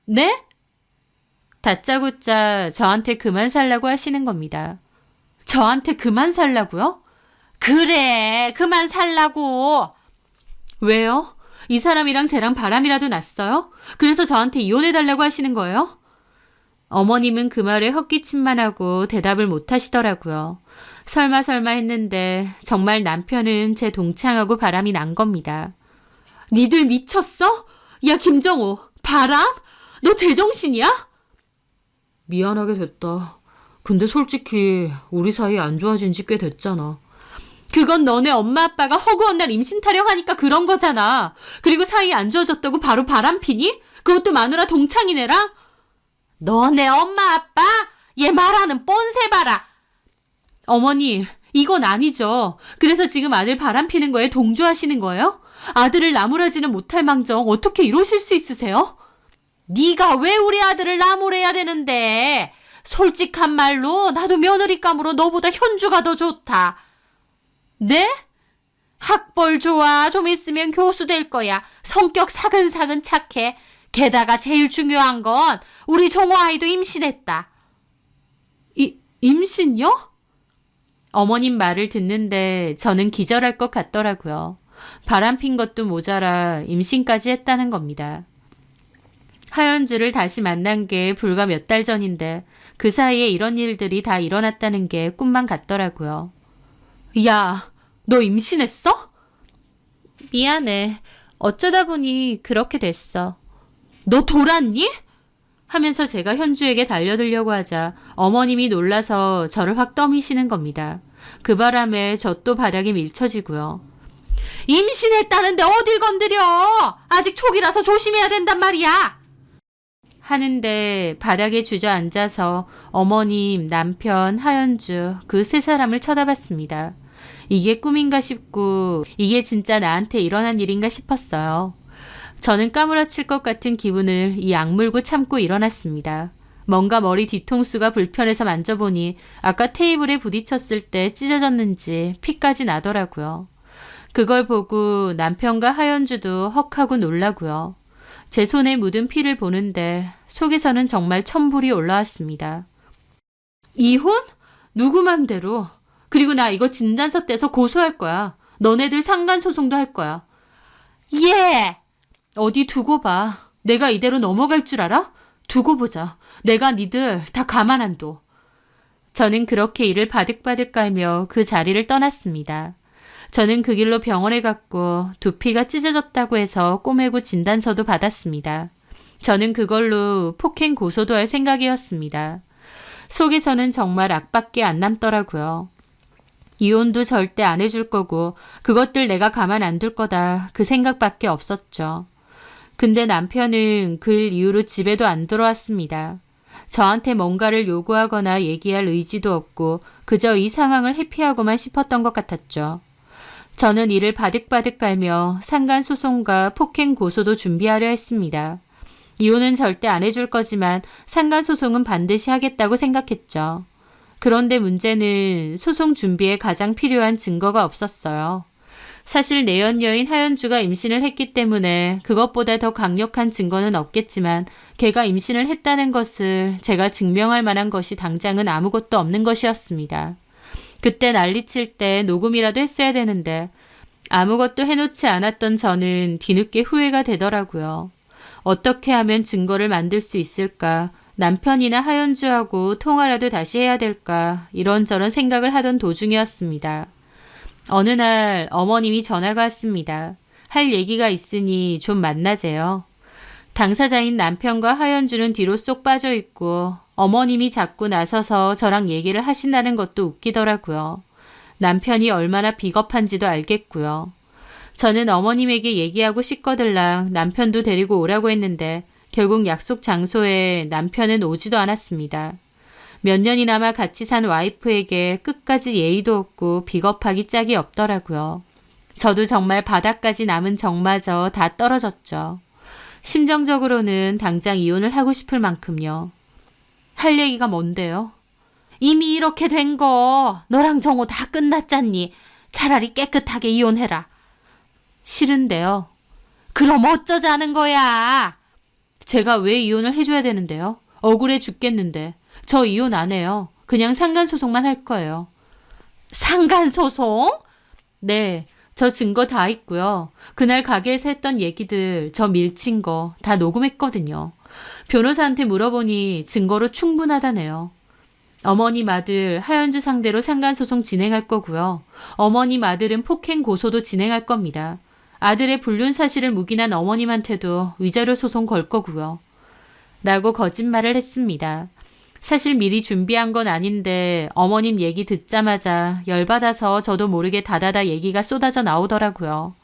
네? 다짜고짜 저한테 그만 살라고 하시는 겁니다. 저한테 그만 살라고요? 그래, 그만 살라고. 왜요? 이 사람이랑 쟤랑 바람이라도 났어요? 그래서 저한테 이혼해달라고 하시는 거예요? 어머님은 그 말에 헛기침만 하고 대답을 못 하시더라고요. 설마 했는데 정말 남편은 제 동창하고 바람이 난 겁니다. 니들 미쳤어? 야, 김정호, 바람? 너 제정신이야? 미안하게 됐다. 근데 솔직히 우리 사이 안 좋아진 지 꽤 됐잖아. 그건 너네 엄마 아빠가 허구한 날 임신 타령하니까 그런 거잖아. 그리고 사이 안 좋아졌다고 바로 바람 피니? 그것도 마누라 동창이네랑? 너네 엄마 아빠? 얘 말하는 뻔세 봐라. 어머니, 이건 아니죠. 그래서 지금 아들 바람 피는 거에 동조하시는 거예요? 아들을 나무라지는 못할 망정 어떻게 이러실 수 있으세요? 네가 왜 우리 아들을 나무래야 되는데? 솔직한 말로 나도 며느리감으로 너보다 현주가 더 좋다. 네? 학벌 좋아. 좀 있으면 교수 될 거야. 성격 사근사근 착해. 게다가 제일 중요한 건 우리 종호 아이도 임신했다. 임신요? 어머님 말을 듣는데 저는 기절할 것 같더라고요. 바람핀 것도 모자라 임신까지 했다는 겁니다. 하연주를 다시 만난 게 불과 몇 달 전인데 그 사이에 이런 일들이 다 일어났다는 게 꿈만 같더라고요. 야, 너 임신했어? 미안해. 어쩌다 보니 그렇게 됐어. 너 돌았니? 하면서 제가 현주에게 달려들려고 하자 어머님이 놀라서 저를 확 떠미시는 겁니다. 그 바람에 저 또 바닥에 밀쳐지고요. 임신했다는데 어딜 건드려! 아직 초기라서 조심해야 된단 말이야! 하는데 바닥에 주저앉아서 어머님, 남편, 하연주 그 세 사람을 쳐다봤습니다. 이게 꿈인가 싶고 이게 진짜 나한테 일어난 일인가 싶었어요. 저는 까무러칠 것 같은 기분을 이 악물고 참고 일어났습니다. 뭔가 머리 뒤통수가 불편해서 만져보니 아까 테이블에 부딪혔을 때 찢어졌는지 피까지 나더라고요. 그걸 보고 남편과 하연주도 헉하고 놀라고요. 제 손에 묻은 피를 보는데 속에서는 정말 천불이 올라왔습니다. 이혼? 누구 맘대로. 그리고 나 이거 진단서 떼서 고소할 거야. 너네들 상간소송도 할 거야. 예! 어디 두고 봐. 내가 이대로 넘어갈 줄 알아? 두고 보자. 내가 니들 다 가만 안 둬. 저는 그렇게 이를 바득바득 깔며 그 자리를 떠났습니다. 저는 그 길로 병원에 갔고 두피가 찢어졌다고 해서 꼬매고 진단서도 받았습니다. 저는 그걸로 폭행 고소도 할 생각이었습니다. 속에서는 정말 악밖에 안 남더라고요. 이혼도 절대 안 해줄 거고 그것들 내가 가만 안 둘 거다 그 생각밖에 없었죠. 근데 남편은 그 일 이후로 집에도 안 들어왔습니다. 저한테 뭔가를 요구하거나 얘기할 의지도 없고 그저 이 상황을 회피하고만 싶었던 것 같았죠. 저는 이를 바득바득 깔며 상간소송과 폭행 고소도 준비하려 했습니다. 이혼은 절대 안 해줄 거지만 상간소송은 반드시 하겠다고 생각했죠. 그런데 문제는 소송 준비에 가장 필요한 증거가 없었어요. 사실 내연녀인 하연주가 임신을 했기 때문에 그것보다 더 강력한 증거는 없겠지만 걔가 임신을 했다는 것을 제가 증명할 만한 것이 당장은 아무것도 없는 것이었습니다. 그때 난리칠 때 녹음이라도 했어야 되는데 아무것도 해놓지 않았던 저는 뒤늦게 후회가 되더라고요. 어떻게 하면 증거를 만들 수 있을까? 남편이나 하연주하고 통화라도 다시 해야 될까? 이런저런 생각을 하던 도중이었습니다. 어느 날 어머님이 전화가 왔습니다. 할 얘기가 있으니 좀 만나재요. 당사자인 남편과 하연주는 뒤로 쏙 빠져 있고 어머님이 자꾸 나서서 저랑 얘기를 하신다는 것도 웃기더라고요. 남편이 얼마나 비겁한지도 알겠고요. 저는 어머님에게 얘기하고 싶거들랑 남편도 데리고 오라고 했는데 결국 약속 장소에 남편은 오지도 않았습니다. 몇 년이나마 같이 산 와이프에게 끝까지 예의도 없고 비겁하기 짝이 없더라고요. 저도 정말 바닥까지 남은 정마저 다 떨어졌죠. 심정적으로는 당장 이혼을 하고 싶을 만큼요. 할 얘기가 뭔데요? 이미 이렇게 된 거 너랑 정호 다 끝났잖니. 차라리 깨끗하게 이혼해라. 싫은데요. 그럼 어쩌자는 거야? 제가 왜 이혼을 해줘야 되는데요? 억울해 죽겠는데. 저 이혼 안 해요. 그냥 상간소송만 할 거예요. 상간소송? 네, 저 증거 다 있고요. 그날 가게에서 했던 얘기들, 저 밀친 거 다 녹음했거든요. 변호사한테 물어보니 증거로 충분하다네요. 어머님 아들 하연주 상대로 상간소송 진행할 거고요. 어머님 아들은 폭행 고소도 진행할 겁니다. 아들의 불륜 사실을 묵인한 어머님한테도 위자료 소송 걸 거고요. 라고 거짓말을 했습니다. 사실 미리 준비한 건 아닌데 어머님 얘기 듣자마자 열받아서 저도 모르게 다다다 얘기가 쏟아져 나오더라고요.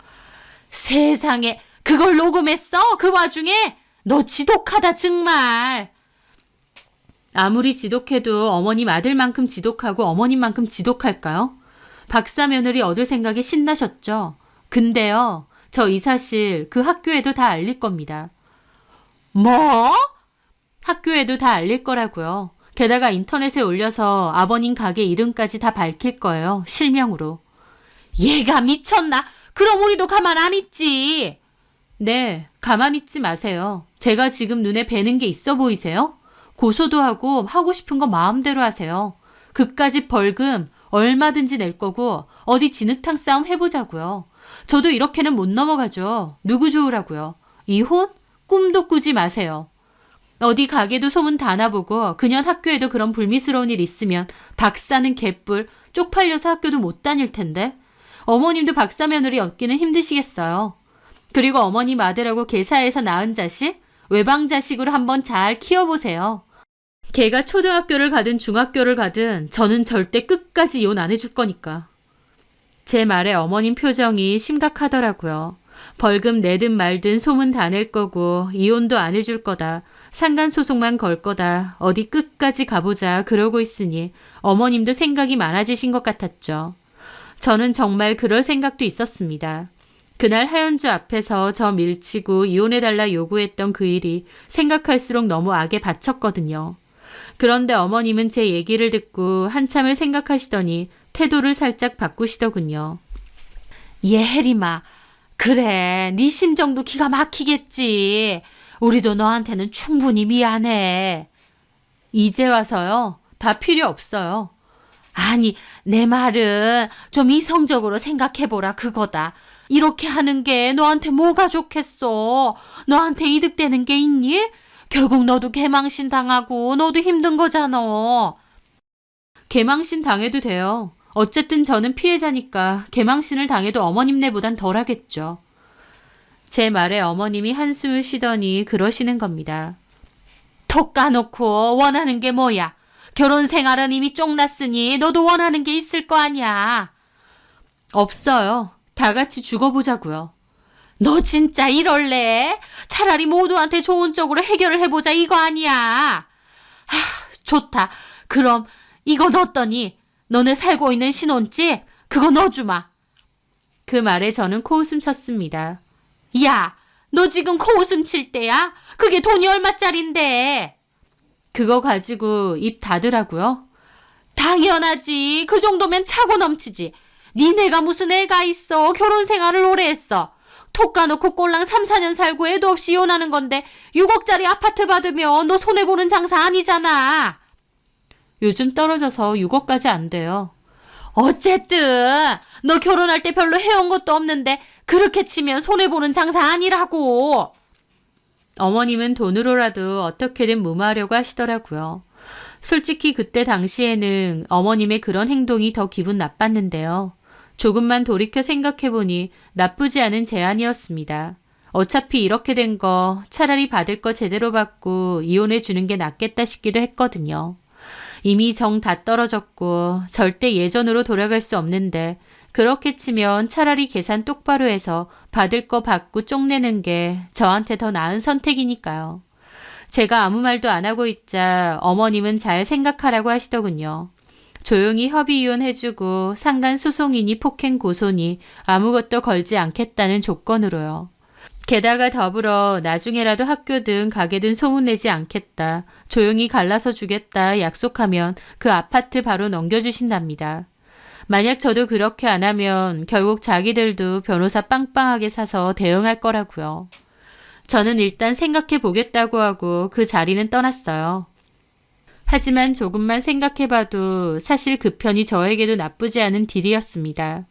세상에, 그걸 녹음했어? 그 와중에? 너 지독하다 정말. 아무리 지독해도 어머님 아들만큼 지독하고 어머님만큼 지독할까요? 박사 며느리 얻을 생각에 신나셨죠? 근데요, 저 이 사실 그 학교에도 다 알릴 겁니다. 뭐? 학교에도 다 알릴 거라고요. 게다가 인터넷에 올려서 아버님 가게 이름까지 다 밝힐 거예요. 실명으로. 얘가 미쳤나? 그럼 우리도 가만 안 있지. 네, 가만 있지 마세요. 제가 지금 눈에 뵈는 게 있어 보이세요? 고소도 하고 싶은 거 마음대로 하세요. 그까짓 벌금 얼마든지 낼 거고 어디 진흙탕 싸움 해보자고요. 저도 이렇게는 못 넘어가죠. 누구 좋으라고요. 이혼? 꿈도 꾸지 마세요. 어디 가게도 소문 다 나보고 그년 학교에도 그런 불미스러운 일 있으면 박사는 개뿔 쪽팔려서 학교도 못 다닐 텐데. 어머님도 박사 며느리 얻기는 힘드시겠어요. 그리고 어머님 아들하고 개사해서 낳은 자식? 외방 자식으로 한번 잘 키워보세요. 걔가 초등학교를 가든 중학교를 가든 저는 절대 끝까지 이혼 안 해줄 거니까. 제 말에 어머님 표정이 심각하더라고요. 벌금 내든 말든 소문 다 낼 거고 이혼도 안 해줄 거다. 상간소송만 걸 거다. 어디 끝까지 가보자 그러고 있으니 어머님도 생각이 많아지신 것 같았죠. 저는 정말 그럴 생각도 있었습니다. 그날 하연주 앞에서 저 밀치고 이혼해달라 요구했던 그 일이 생각할수록 너무 악에 받쳤거든요. 그런데 어머님은 제 얘기를 듣고 한참을 생각하시더니 태도를 살짝 바꾸시더군요. 혜림아, 그래, 네 심정도 기가 막히겠지. 우리도 너한테는 충분히 미안해. 이제 와서요? 다 필요 없어요. 아니, 내 말은 좀 이성적으로 생각해보라 그거다. 이렇게 하는 게 너한테 뭐가 좋겠어? 너한테 이득되는 게 있니? 결국 너도 개망신 당하고 너도 힘든 거잖아. 개망신 당해도 돼요. 어쨌든 저는 피해자니까 개망신을 당해도 어머님네보단 덜하겠죠. 제 말에 어머님이 한숨을 쉬더니 그러시는 겁니다. 톡 까놓고 원하는 게 뭐야? 결혼 생활은 이미 쫑났으니 너도 원하는 게 있을 거 아니야. 없어요. 다 같이 죽어보자고요. 너 진짜 이럴래? 차라리 모두한테 좋은 쪽으로 해결을 해보자 이거 아니야. 좋다. 그럼 이거 넣었더니 너네 살고 있는 신혼집 그거 넣어주마. 그 말에 저는 코웃음 쳤습니다. 야, 너 지금 코웃음 칠 때야? 그게 돈이 얼마짜린데? 그거 가지고 입 닫으라고요? 당연하지. 그 정도면 차고 넘치지. 니네가 무슨 애가 있어. 결혼 생활을 오래 했어. 톡 까놓고 꼴랑 3, 4년 살고 애도 없이 이혼하는 건데 6억짜리 아파트 받으면 너 손해보는 장사 아니잖아. 요즘 떨어져서 6억까지 안 돼요. 어쨌든 너 결혼할 때 별로 해온 것도 없는데 그렇게 치면 손해보는 장사 아니라고. 어머님은 돈으로라도 어떻게든 무마하려고 하시더라고요. 솔직히 그때 당시에는 어머님의 그런 행동이 더 기분 나빴는데요. 조금만 돌이켜 생각해보니 나쁘지 않은 제안이었습니다. 어차피 이렇게 된 거 차라리 받을 거 제대로 받고 이혼해 주는 게 낫겠다 싶기도 했거든요. 이미 정 다 떨어졌고 절대 예전으로 돌아갈 수 없는데 그렇게 치면 차라리 계산 똑바로 해서 받을 거 받고 쪽내는 게 저한테 더 나은 선택이니까요. 제가 아무 말도 안 하고 있자 어머님은 잘 생각하라고 하시더군요. 조용히 협의 이혼해주고 상간 소송이니 폭행 고소니 아무것도 걸지 않겠다는 조건으로요. 게다가 더불어 나중에라도 학교든 가게든 소문내지 않겠다. 조용히 갈라서 주겠다 약속하면 그 아파트 바로 넘겨주신답니다. 만약 저도 그렇게 안 하면 결국 자기들도 변호사 빵빵하게 사서 대응할 거라고요. 저는 일단 생각해 보겠다고 하고 그 자리는 떠났어요. 하지만 조금만 생각해봐도 사실 그 편이 저에게도 나쁘지 않은 딜이었습니다.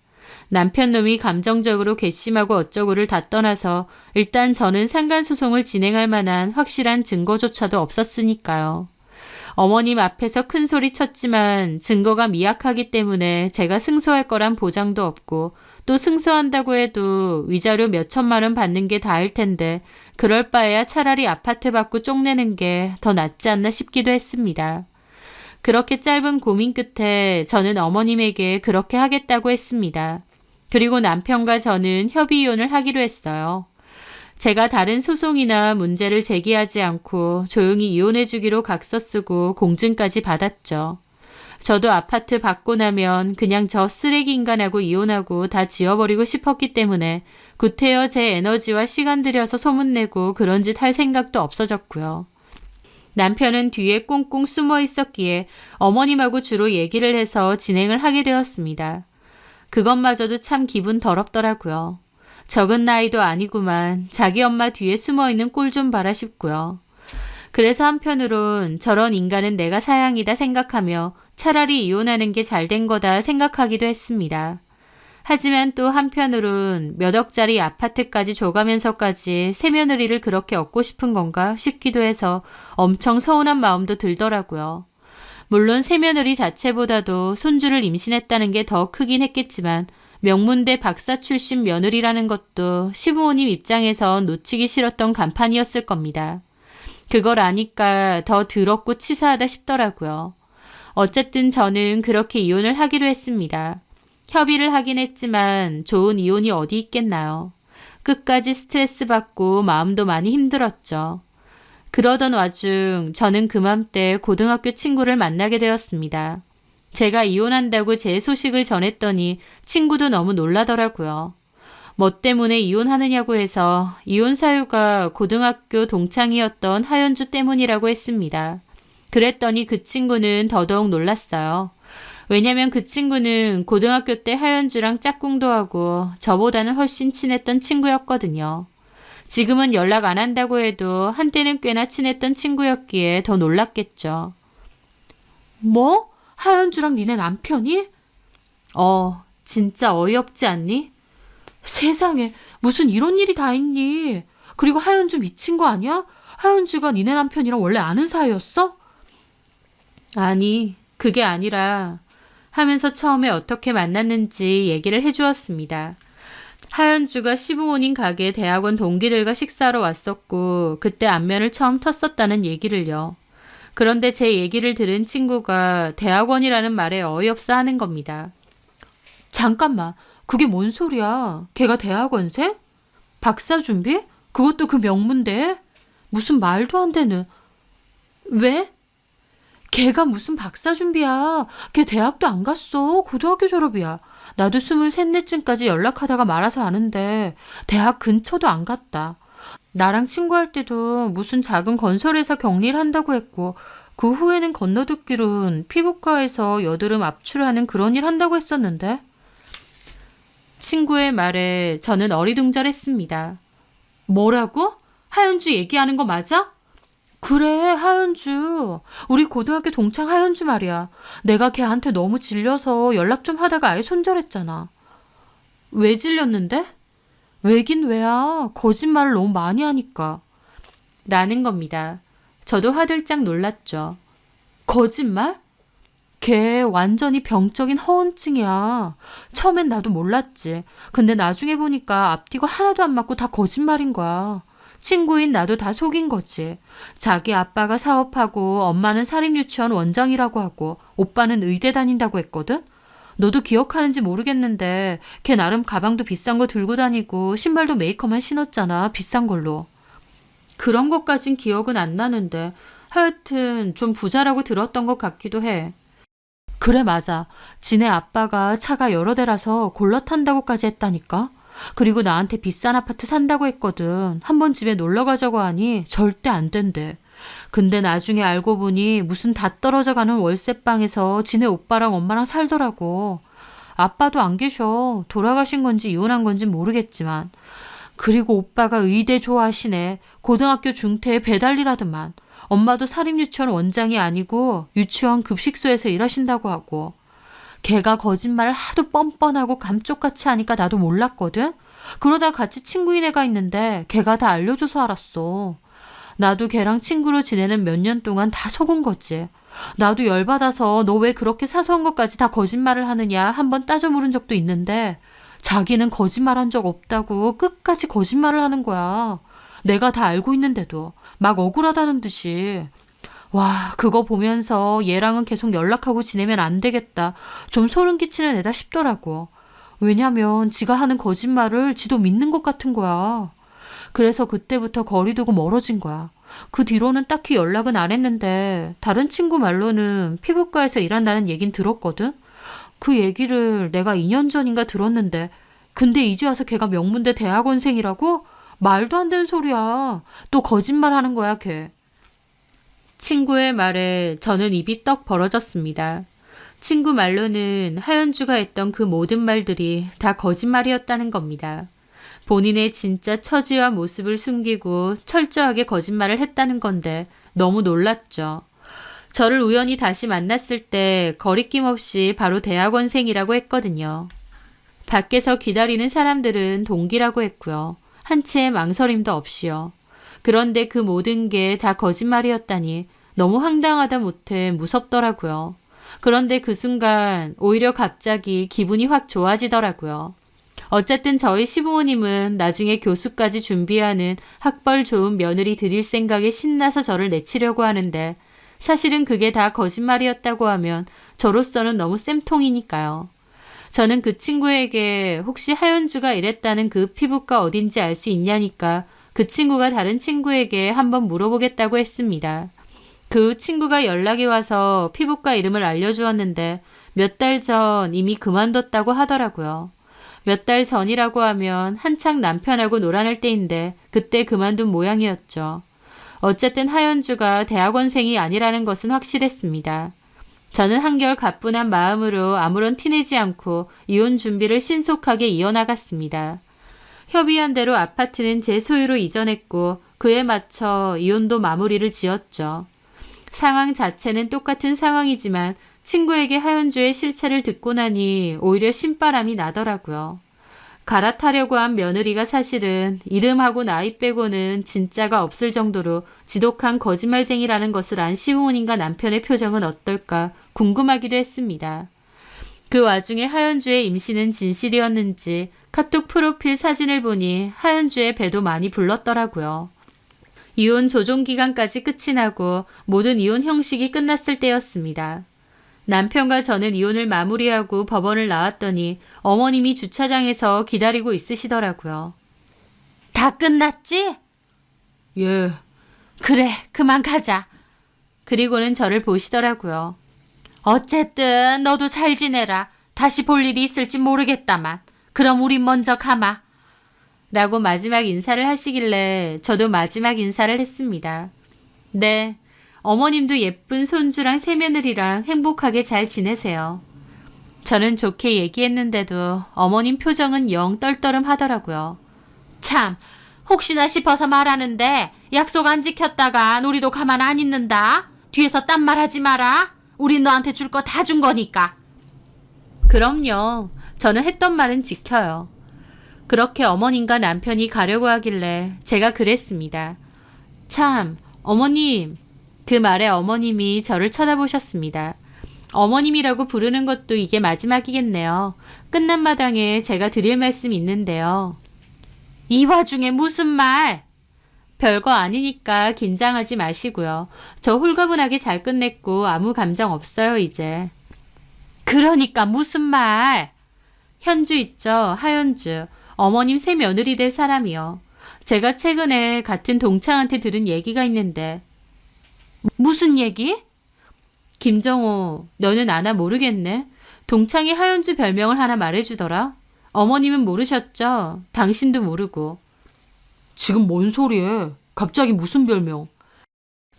남편 놈이 감정적으로 괘씸하고 어쩌고를 다 떠나서 일단 저는 상간소송을 진행할 만한 확실한 증거조차도 없었으니까요. 어머님 앞에서 큰 소리 쳤지만 증거가 미약하기 때문에 제가 승소할 거란 보장도 없고 또 승소한다고 해도 위자료 몇 천만 원 받는 게 다일 텐데 그럴 바에야 차라리 아파트 받고 쪽내는 게 더 낫지 않나 싶기도 했습니다. 그렇게 짧은 고민 끝에 저는 어머님에게 그렇게 하겠다고 했습니다. 그리고 남편과 저는 협의이혼을 하기로 했어요. 제가 다른 소송이나 문제를 제기하지 않고 조용히 이혼해주기로 각서 쓰고 공증까지 받았죠. 저도 아파트 받고 나면 그냥 저 쓰레기 인간하고 이혼하고 다 지워버리고 싶었기 때문에 구태여 제 에너지와 시간 들여서 소문내고 그런 짓 할 생각도 없어졌고요. 남편은 뒤에 꽁꽁 숨어 있었기에 어머님하고 주로 얘기를 해서 진행을 하게 되었습니다. 그것마저도 참 기분 더럽더라고요. 적은 나이도 아니구만 자기 엄마 뒤에 숨어있는 꼴 좀 봐라 싶고요. 그래서 한편으론 저런 인간은 내가 사양이다 생각하며 차라리 이혼하는 게 잘된 거다 생각하기도 했습니다. 하지만 또 한편으론 몇 억짜리 아파트까지 줘가면서까지 새며느리를 그렇게 얻고 싶은 건가 싶기도 해서 엄청 서운한 마음도 들더라고요. 물론 새며느리 자체보다도 손주를 임신했다는 게 더 크긴 했겠지만 명문대 박사 출신 며느리라는 것도 시부모님 입장에선 놓치기 싫었던 간판이었을 겁니다. 그걸 아니까 더 더럽고 치사하다 싶더라고요. 어쨌든 저는 그렇게 이혼을 하기로 했습니다. 협의를 하긴 했지만 좋은 이혼이 어디 있겠나요. 끝까지 스트레스 받고 마음도 많이 힘들었죠. 그러던 와중 저는 그맘때 고등학교 친구를 만나게 되었습니다. 제가 이혼한다고 제 소식을 전했더니 친구도 너무 놀라더라고요. 뭐 때문에 이혼하느냐고 해서 이혼 사유가 고등학교 동창이었던 하연주 때문이라고 했습니다. 그랬더니 그 친구는 더더욱 놀랐어요. 왜냐면 그 친구는 고등학교 때 하연주랑 짝꿍도 하고 저보다는 훨씬 친했던 친구였거든요. 지금은 연락 안 한다고 해도 한때는 꽤나 친했던 친구였기에 더 놀랐겠죠. 뭐? 하연주랑 니네 남편이? 진짜 어이없지 않니? 세상에 무슨 이런 일이 다 있니? 그리고 하연주 미친 거 아니야? 하연주가 니네 남편이랑 원래 아는 사이였어? 아니, 그게 아니라 하면서 처음에 어떻게 만났는지 얘기를 해주었습니다. 하연주가 시부모님 가게 대학원 동기들과 식사하러 왔었고 그때 안면을 처음 텄었다는 얘기를요. 그런데 제 얘기를 들은 친구가 대학원이라는 말에 어이없어 하는 겁니다. 잠깐만, 그게 뭔 소리야? 걔가 대학원생? 박사 준비? 그것도 그 명문대? 무슨 말도 안 되는. 왜? 걔가 무슨 박사 준비야. 걔 대학도 안 갔어. 고등학교 졸업이야. 나도 23쯤까지 연락하다가 말아서 아는데 대학 근처도 안 갔다. 나랑 친구할 때도 무슨 작은 건설회사 격리를 한다고 했고 그 후에는 건너듣기론 피부과에서 여드름 압출하는 그런 일 한다고 했었는데. 친구의 말에 저는 어리둥절했습니다. 뭐라고? 하연주 얘기하는 거 맞아? 그래, 하연주. 우리 고등학교 동창 하연주 말이야. 내가 걔한테 너무 질려서 연락 좀 하다가 아예 손절했잖아. 왜 질렸는데? 왜긴 왜야. 거짓말을 너무 많이 하니까. 라는 겁니다. 저도 화들짝 놀랐죠. 거짓말? 걔 완전히 병적인 허언증이야. 처음엔 나도 몰랐지. 근데 나중에 보니까 앞뒤가 하나도 안 맞고 다 거짓말인 거야. 친구인 나도 다 속인 거지. 자기 아빠가 사업하고 엄마는 사립유치원 원장이라고 하고 오빠는 의대 다닌다고 했거든? 너도 기억하는지 모르겠는데 걔 나름 가방도 비싼 거 들고 다니고 신발도 메이커만 신었잖아. 비싼 걸로. 그런 것까진 기억은 안 나는데 하여튼 좀 부자라고 들었던 것 같기도 해. 그래 맞아. 지네 아빠가 차가 여러 대라서 골러 탄다고까지 했다니까. 그리고 나한테 비싼 아파트 산다고 했거든. 한번 집에 놀러 가자고 하니 절대 안 된대. 근데 나중에 알고 보니 무슨 다 떨어져 가는 월세방에서 지네 오빠랑 엄마랑 살더라고. 아빠도 안 계셔. 돌아가신 건지 이혼한 건지 모르겠지만. 그리고 오빠가 의대 좋아하시네. 고등학교 중퇴에 배달일하더만. 엄마도 사립유치원 원장이 아니고 유치원 급식소에서 일하신다고 하고. 걔가 거짓말을 하도 뻔뻔하고 감쪽같이 하니까 나도 몰랐거든? 그러다 같이 친구인 애가 있는데 걔가 다 알려줘서 알았어. 나도 걔랑 친구로 지내는 몇 년 동안 다 속은 거지. 나도 열받아서 너 왜 그렇게 사소한 것까지 다 거짓말을 하느냐 한번 따져 물은 적도 있는데 자기는 거짓말한 적 없다고 끝까지 거짓말을 하는 거야. 내가 다 알고 있는데도 막 억울하다는 듯이. 와, 그거 보면서 얘랑은 계속 연락하고 지내면 안 되겠다. 좀 소름 끼치는 애다 싶더라고. 왜냐면 지가 하는 거짓말을 지도 믿는 것 같은 거야. 그래서 그때부터 거리 두고 멀어진 거야. 그 뒤로는 딱히 연락은 안 했는데 다른 친구 말로는 피부과에서 일한다는 얘긴 들었거든? 그 얘기를 내가 2년 전인가 들었는데 근데 이제 와서 걔가 명문대 대학원생이라고? 말도 안 되는 소리야. 또 거짓말하는 거야, 걔. 친구의 말에 저는 입이 떡 벌어졌습니다. 친구 말로는 하연주가 했던 그 모든 말들이 다 거짓말이었다는 겁니다. 본인의 진짜 처지와 모습을 숨기고 철저하게 거짓말을 했다는 건데 너무 놀랐죠. 저를 우연히 다시 만났을 때 거리낌 없이 바로 대학원생이라고 했거든요. 밖에서 기다리는 사람들은 동기라고 했고요. 한치의 망설임도 없이요. 그런데 그 모든 게 다 거짓말이었다니 너무 황당하다 못해 무섭더라고요. 그런데 그 순간 오히려 갑자기 기분이 확 좋아지더라고요. 어쨌든 저희 시부모님은 나중에 교수까지 준비하는 학벌 좋은 며느리 드릴 생각에 신나서 저를 내치려고 하는데 사실은 그게 다 거짓말이었다고 하면 저로서는 너무 쌤통이니까요. 저는 그 친구에게 혹시 하연주가 이랬다는 그 피부과 어딘지 알 수 있냐니까 그 친구가 다른 친구에게 한번 물어보겠다고 했습니다. 그 친구가 연락이 와서 피부과 이름을 알려주었는데 몇 달 전 이미 그만뒀다고 하더라고요. 몇 달 전이라고 하면 한창 남편하고 놀아날 때인데 그때 그만둔 모양이었죠. 어쨌든 하연주가 대학원생이 아니라는 것은 확실했습니다. 저는 한결 가뿐한 마음으로 아무런 티내지 않고 이혼 준비를 신속하게 이어나갔습니다. 협의한 대로 아파트는 제 소유로 이전했고 그에 맞춰 이혼도 마무리를 지었죠. 상황 자체는 똑같은 상황이지만 친구에게 하연주의 실체를 듣고 나니 오히려 신바람이 나더라고요. 갈아타려고 한 며느리가 사실은 이름하고 나이 빼고는 진짜가 없을 정도로 지독한 거짓말쟁이라는 것을 안 시부모님과 남편의 표정은 어떨까 궁금하기도 했습니다. 그 와중에 하연주의 임신은 진실이었는지 카톡 프로필 사진을 보니 하연주의 배도 많이 불렀더라고요. 이혼 조정 기간까지 끝이 나고 모든 이혼 형식이 끝났을 때였습니다. 남편과 저는 이혼을 마무리하고 법원을 나왔더니 어머님이 주차장에서 기다리고 있으시더라고요. 다 끝났지? 예. 그래, 그만 가자. 그리고는 저를 보시더라고요. 어쨌든 너도 잘 지내라. 다시 볼 일이 있을지 모르겠다만. 그럼 우린 먼저 가마. 라고 마지막 인사를 하시길래 저도 마지막 인사를 했습니다. 네. 어머님도 예쁜 손주랑 새며느리랑 행복하게 잘 지내세요. 저는 좋게 얘기했는데도 어머님 표정은 영 떨떠름 하더라고요. 참, 혹시나 싶어서 말하는데 약속 안 지켰다간 우리도 가만 안 있는다. 뒤에서 딴 말 하지 마라. 우린 너한테 줄 거 다 준 거니까. 그럼요. 저는 했던 말은 지켜요. 그렇게 어머님과 남편이 가려고 하길래 제가 그랬습니다. 참, 어머님. 그 말에 어머님이 저를 쳐다보셨습니다. 어머님이라고 부르는 것도 이게 마지막이겠네요. 끝난 마당에 제가 드릴 말씀이 있는데요. 이 와중에 무슨 말? 별거 아니니까 긴장하지 마시고요. 저 홀가분하게 잘 끝냈고 아무 감정 없어요, 이제. 그러니까 무슨 말? 현주 있죠, 하연주. 어머님 새 며느리 될 사람이요. 제가 최근에 같은 동창한테 들은 얘기가 있는데. 무슨 얘기? 김정호, 너는 아나 모르겠네. 동창이 하연주 별명을 하나 말해주더라. 어머님은 모르셨죠? 당신도 모르고. 지금 뭔 소리해? 갑자기 무슨 별명?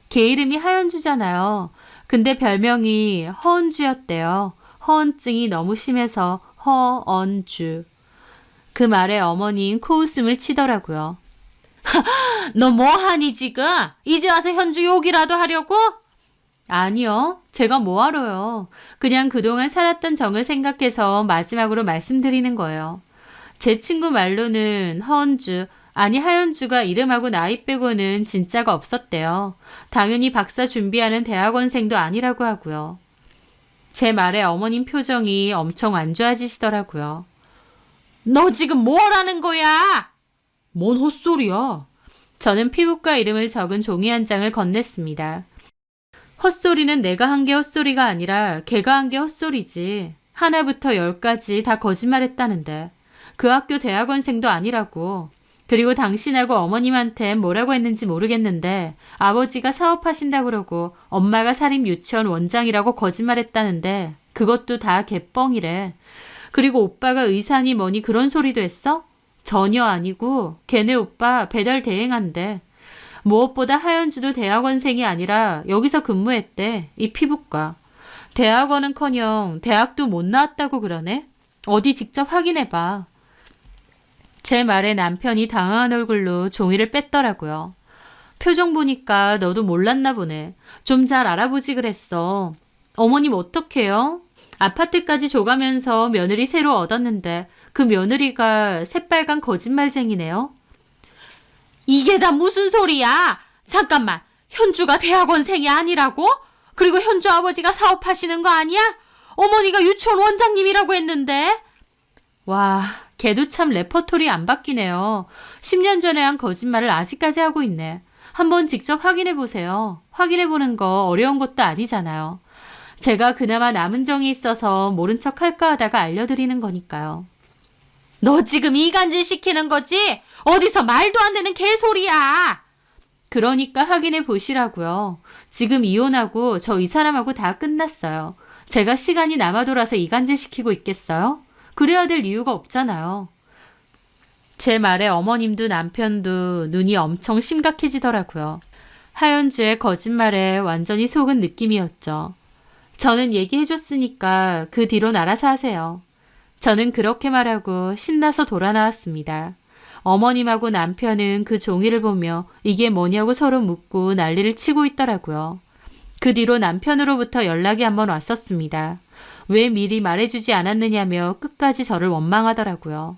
걔 이름이 하연주잖아요. 근데 별명이 허언주였대요. 허언증이 너무 심해서 허언주. 그 말에 어머니는 코웃음을 치더라고요. 너 뭐하니 지금? 이제 와서 현주 욕이라도 하려고? 아니요. 제가 뭐하러요. 그냥 그동안 살았던 정을 생각해서 마지막으로 말씀드리는 거예요. 제 친구 말로는 허은주, 아니 하연주가 이름하고 나이 빼고는 진짜가 없었대요. 당연히 박사 준비하는 대학원생도 아니라고 하고요. 제 말에 어머님 표정이 엄청 안 좋아지시더라고요. 너 지금 뭐라는 거야? 뭔 헛소리야. 저는 피부과 이름을 적은 종이 한 장을 건넸습니다. 헛소리는 내가 한 게 헛소리가 아니라 걔가 한 게 헛소리지. 하나부터 열까지 다 거짓말했다는데. 그 학교 대학원생도 아니라고. 그리고 당신하고 어머님한테 뭐라고 했는지 모르겠는데 아버지가 사업하신다 그러고 엄마가 사립 유치원 원장이라고 거짓말했다는데 그것도 다 개뻥이래. 그리고 오빠가 의사니 뭐니 그런 소리도 했어? 전혀 아니고 걔네 오빠 배달 대행한대. 무엇보다 하연주도 대학원생이 아니라 여기서 근무했대. 이 피부과. 대학원은커녕 대학도 못 나왔다고 그러네. 어디 직접 확인해봐. 제 말에 남편이 당황한 얼굴로 종이를 뺐더라고요. 표정 보니까 너도 몰랐나 보네. 좀 잘 알아보지 그랬어. 어머님 어떡해요? 아파트까지 줘가면서 며느리 새로 얻었는데 그 며느리가 새빨간 거짓말쟁이네요. 이게 다 무슨 소리야? 잠깐만, 현주가 대학원생이 아니라고? 그리고 현주 아버지가 사업하시는 거 아니야? 어머니가 유치원 원장님이라고 했는데. 와, 걔도 참 레퍼토리 안 바뀌네요. 10년 전에 한 거짓말을 아직까지 하고 있네. 한번 직접 확인해 보세요. 확인해 보는 거 어려운 것도 아니잖아요. 제가 그나마 남은 정이 있어서 모른 척 할까 하다가 알려드리는 거니까요. 너 지금 이간질 시키는 거지? 어디서 말도 안 되는 개소리야. 그러니까 확인해 보시라고요. 지금 이혼하고 저 이 사람하고 다 끝났어요. 제가 시간이 남아 돌아서 이간질 시키고 있겠어요? 그래야 될 이유가 없잖아요. 제 말에 어머님도 남편도 눈이 엄청 심각해지더라고요. 하연주의 거짓말에 완전히 속은 느낌이었죠. 저는 얘기해줬으니까 그 뒤론 알아서 하세요. 저는 그렇게 말하고 신나서 돌아 나왔습니다. 어머님하고 남편은 그 종이를 보며 이게 뭐냐고 서로 묻고 난리를 치고 있더라고요. 그 뒤로 남편으로부터 연락이 한번 왔었습니다. 왜 미리 말해주지 않았느냐며 끝까지 저를 원망하더라고요.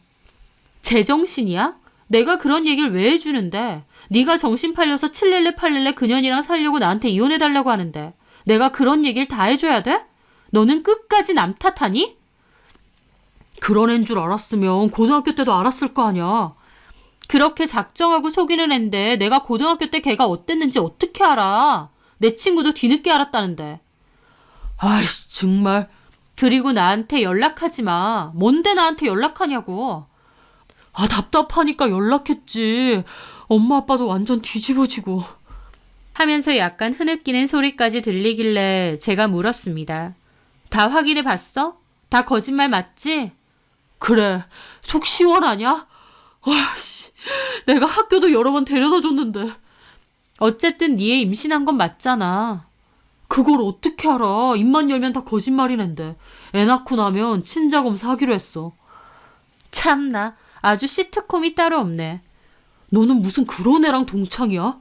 제정신이야? 내가 그런 얘기를 왜 해주는데? 네가 정신 팔려서 7렐레 8렐레 그년이랑 살려고 나한테 이혼해달라고 하는데 내가 그런 얘기를 다 해줘야 돼? 너는 끝까지 남 탓하니? 그런 애인 줄 알았으면 고등학교 때도 알았을 거 아니야. 그렇게 작정하고 속이는 앤데 내가 고등학교 때 걔가 어땠는지 어떻게 알아? 내 친구도 뒤늦게 알았다는데. 아이씨 정말. 그리고 나한테 연락하지 마. 뭔데 나한테 연락하냐고. 아 답답하니까 연락했지. 엄마 아빠도 완전 뒤집어지고. 하면서 약간 흐느끼는 소리까지 들리길래 제가 물었습니다. 다 확인해 봤어? 다 거짓말 맞지? 그래. 속 시원하냐? 와씨, 내가 학교도 여러 번 데려다 줬는데. 어쨌든 니애 임신한 건 맞잖아. 그걸 어떻게 알아? 입만 열면 다 거짓말이는데. 애 낳고 나면 친자검사 하기로 했어. 참나, 아주 시트콤이 따로 없네. 너는 무슨 그런 애랑 동창이야?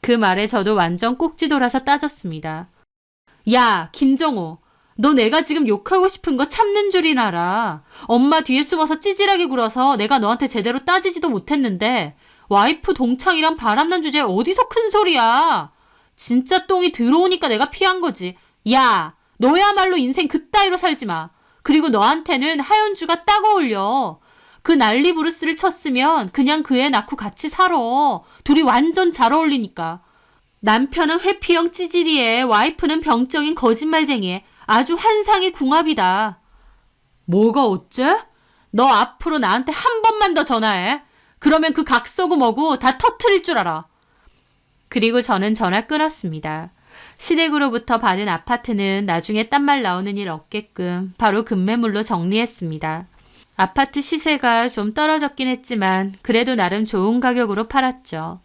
그 말에 저도 완전 꼭지 돌아서 따졌습니다. 야, 김정호. 너 내가 지금 욕하고 싶은 거 참는 줄이나 알아. 엄마 뒤에 숨어서 찌질하게 굴어서 내가 너한테 제대로 따지지도 못했는데 와이프 동창이랑 바람난 주제에 어디서 큰 소리야. 진짜 똥이 들어오니까 내가 피한 거지. 야, 너야말로 인생 그따위로 살지 마. 그리고 너한테는 하연주가 딱 어울려. 그 난리 부르스를 쳤으면 그냥 그 애 낳고 같이 살아. 둘이 완전 잘 어울리니까. 남편은 회피형 찌질이에 와이프는 병적인 거짓말쟁이에 아주 환상의 궁합이다. 뭐가 어째? 너 앞으로 나한테 한 번만 더 전화해. 그러면 그 각서고 뭐고 다 터트릴 줄 알아. 그리고 저는 전화 끊었습니다. 시댁으로부터 받은 아파트는 나중에 딴 말 나오는 일 없게끔 바로 급매물로 정리했습니다. 아파트 시세가 좀 떨어졌긴 했지만 그래도 나름 좋은 가격으로 팔았죠.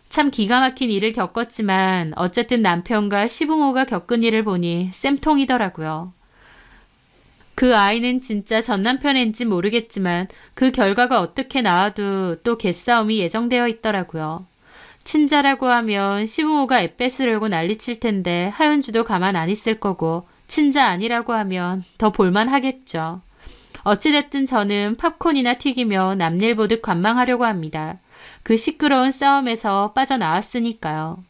참 기가 막힌 일을 겪었지만 어쨌든 남편과 시부모가 겪은 일을 보니 쌤통이더라고요. 그 아이는 진짜 전 남편인지 모르겠지만 그 결과가 어떻게 나와도 또 개싸움이 예정되어 있더라고요. 친자라고 하면 시부모가 앳뺏으려고 난리칠 텐데 하윤주도 가만 안 있을 거고 친자 아니라고 하면 더 볼만 하겠죠. 어찌됐든 저는 팝콘이나 튀기며 남일 보듯 관망하려고 합니다. 그 시끄러운 싸움에서 빠져나왔으니까요.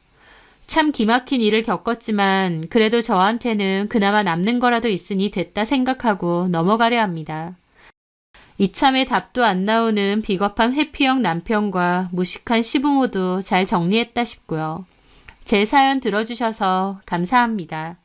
참 기막힌 일을 겪었지만 그래도 저한테는 그나마 남는 거라도 있으니 됐다 생각하고 넘어가려 합니다. 이참에 답도 안 나오는 비겁한 회피형 남편과 무식한 시부모도 잘 정리했다 싶고요. 제 사연 들어주셔서 감사합니다.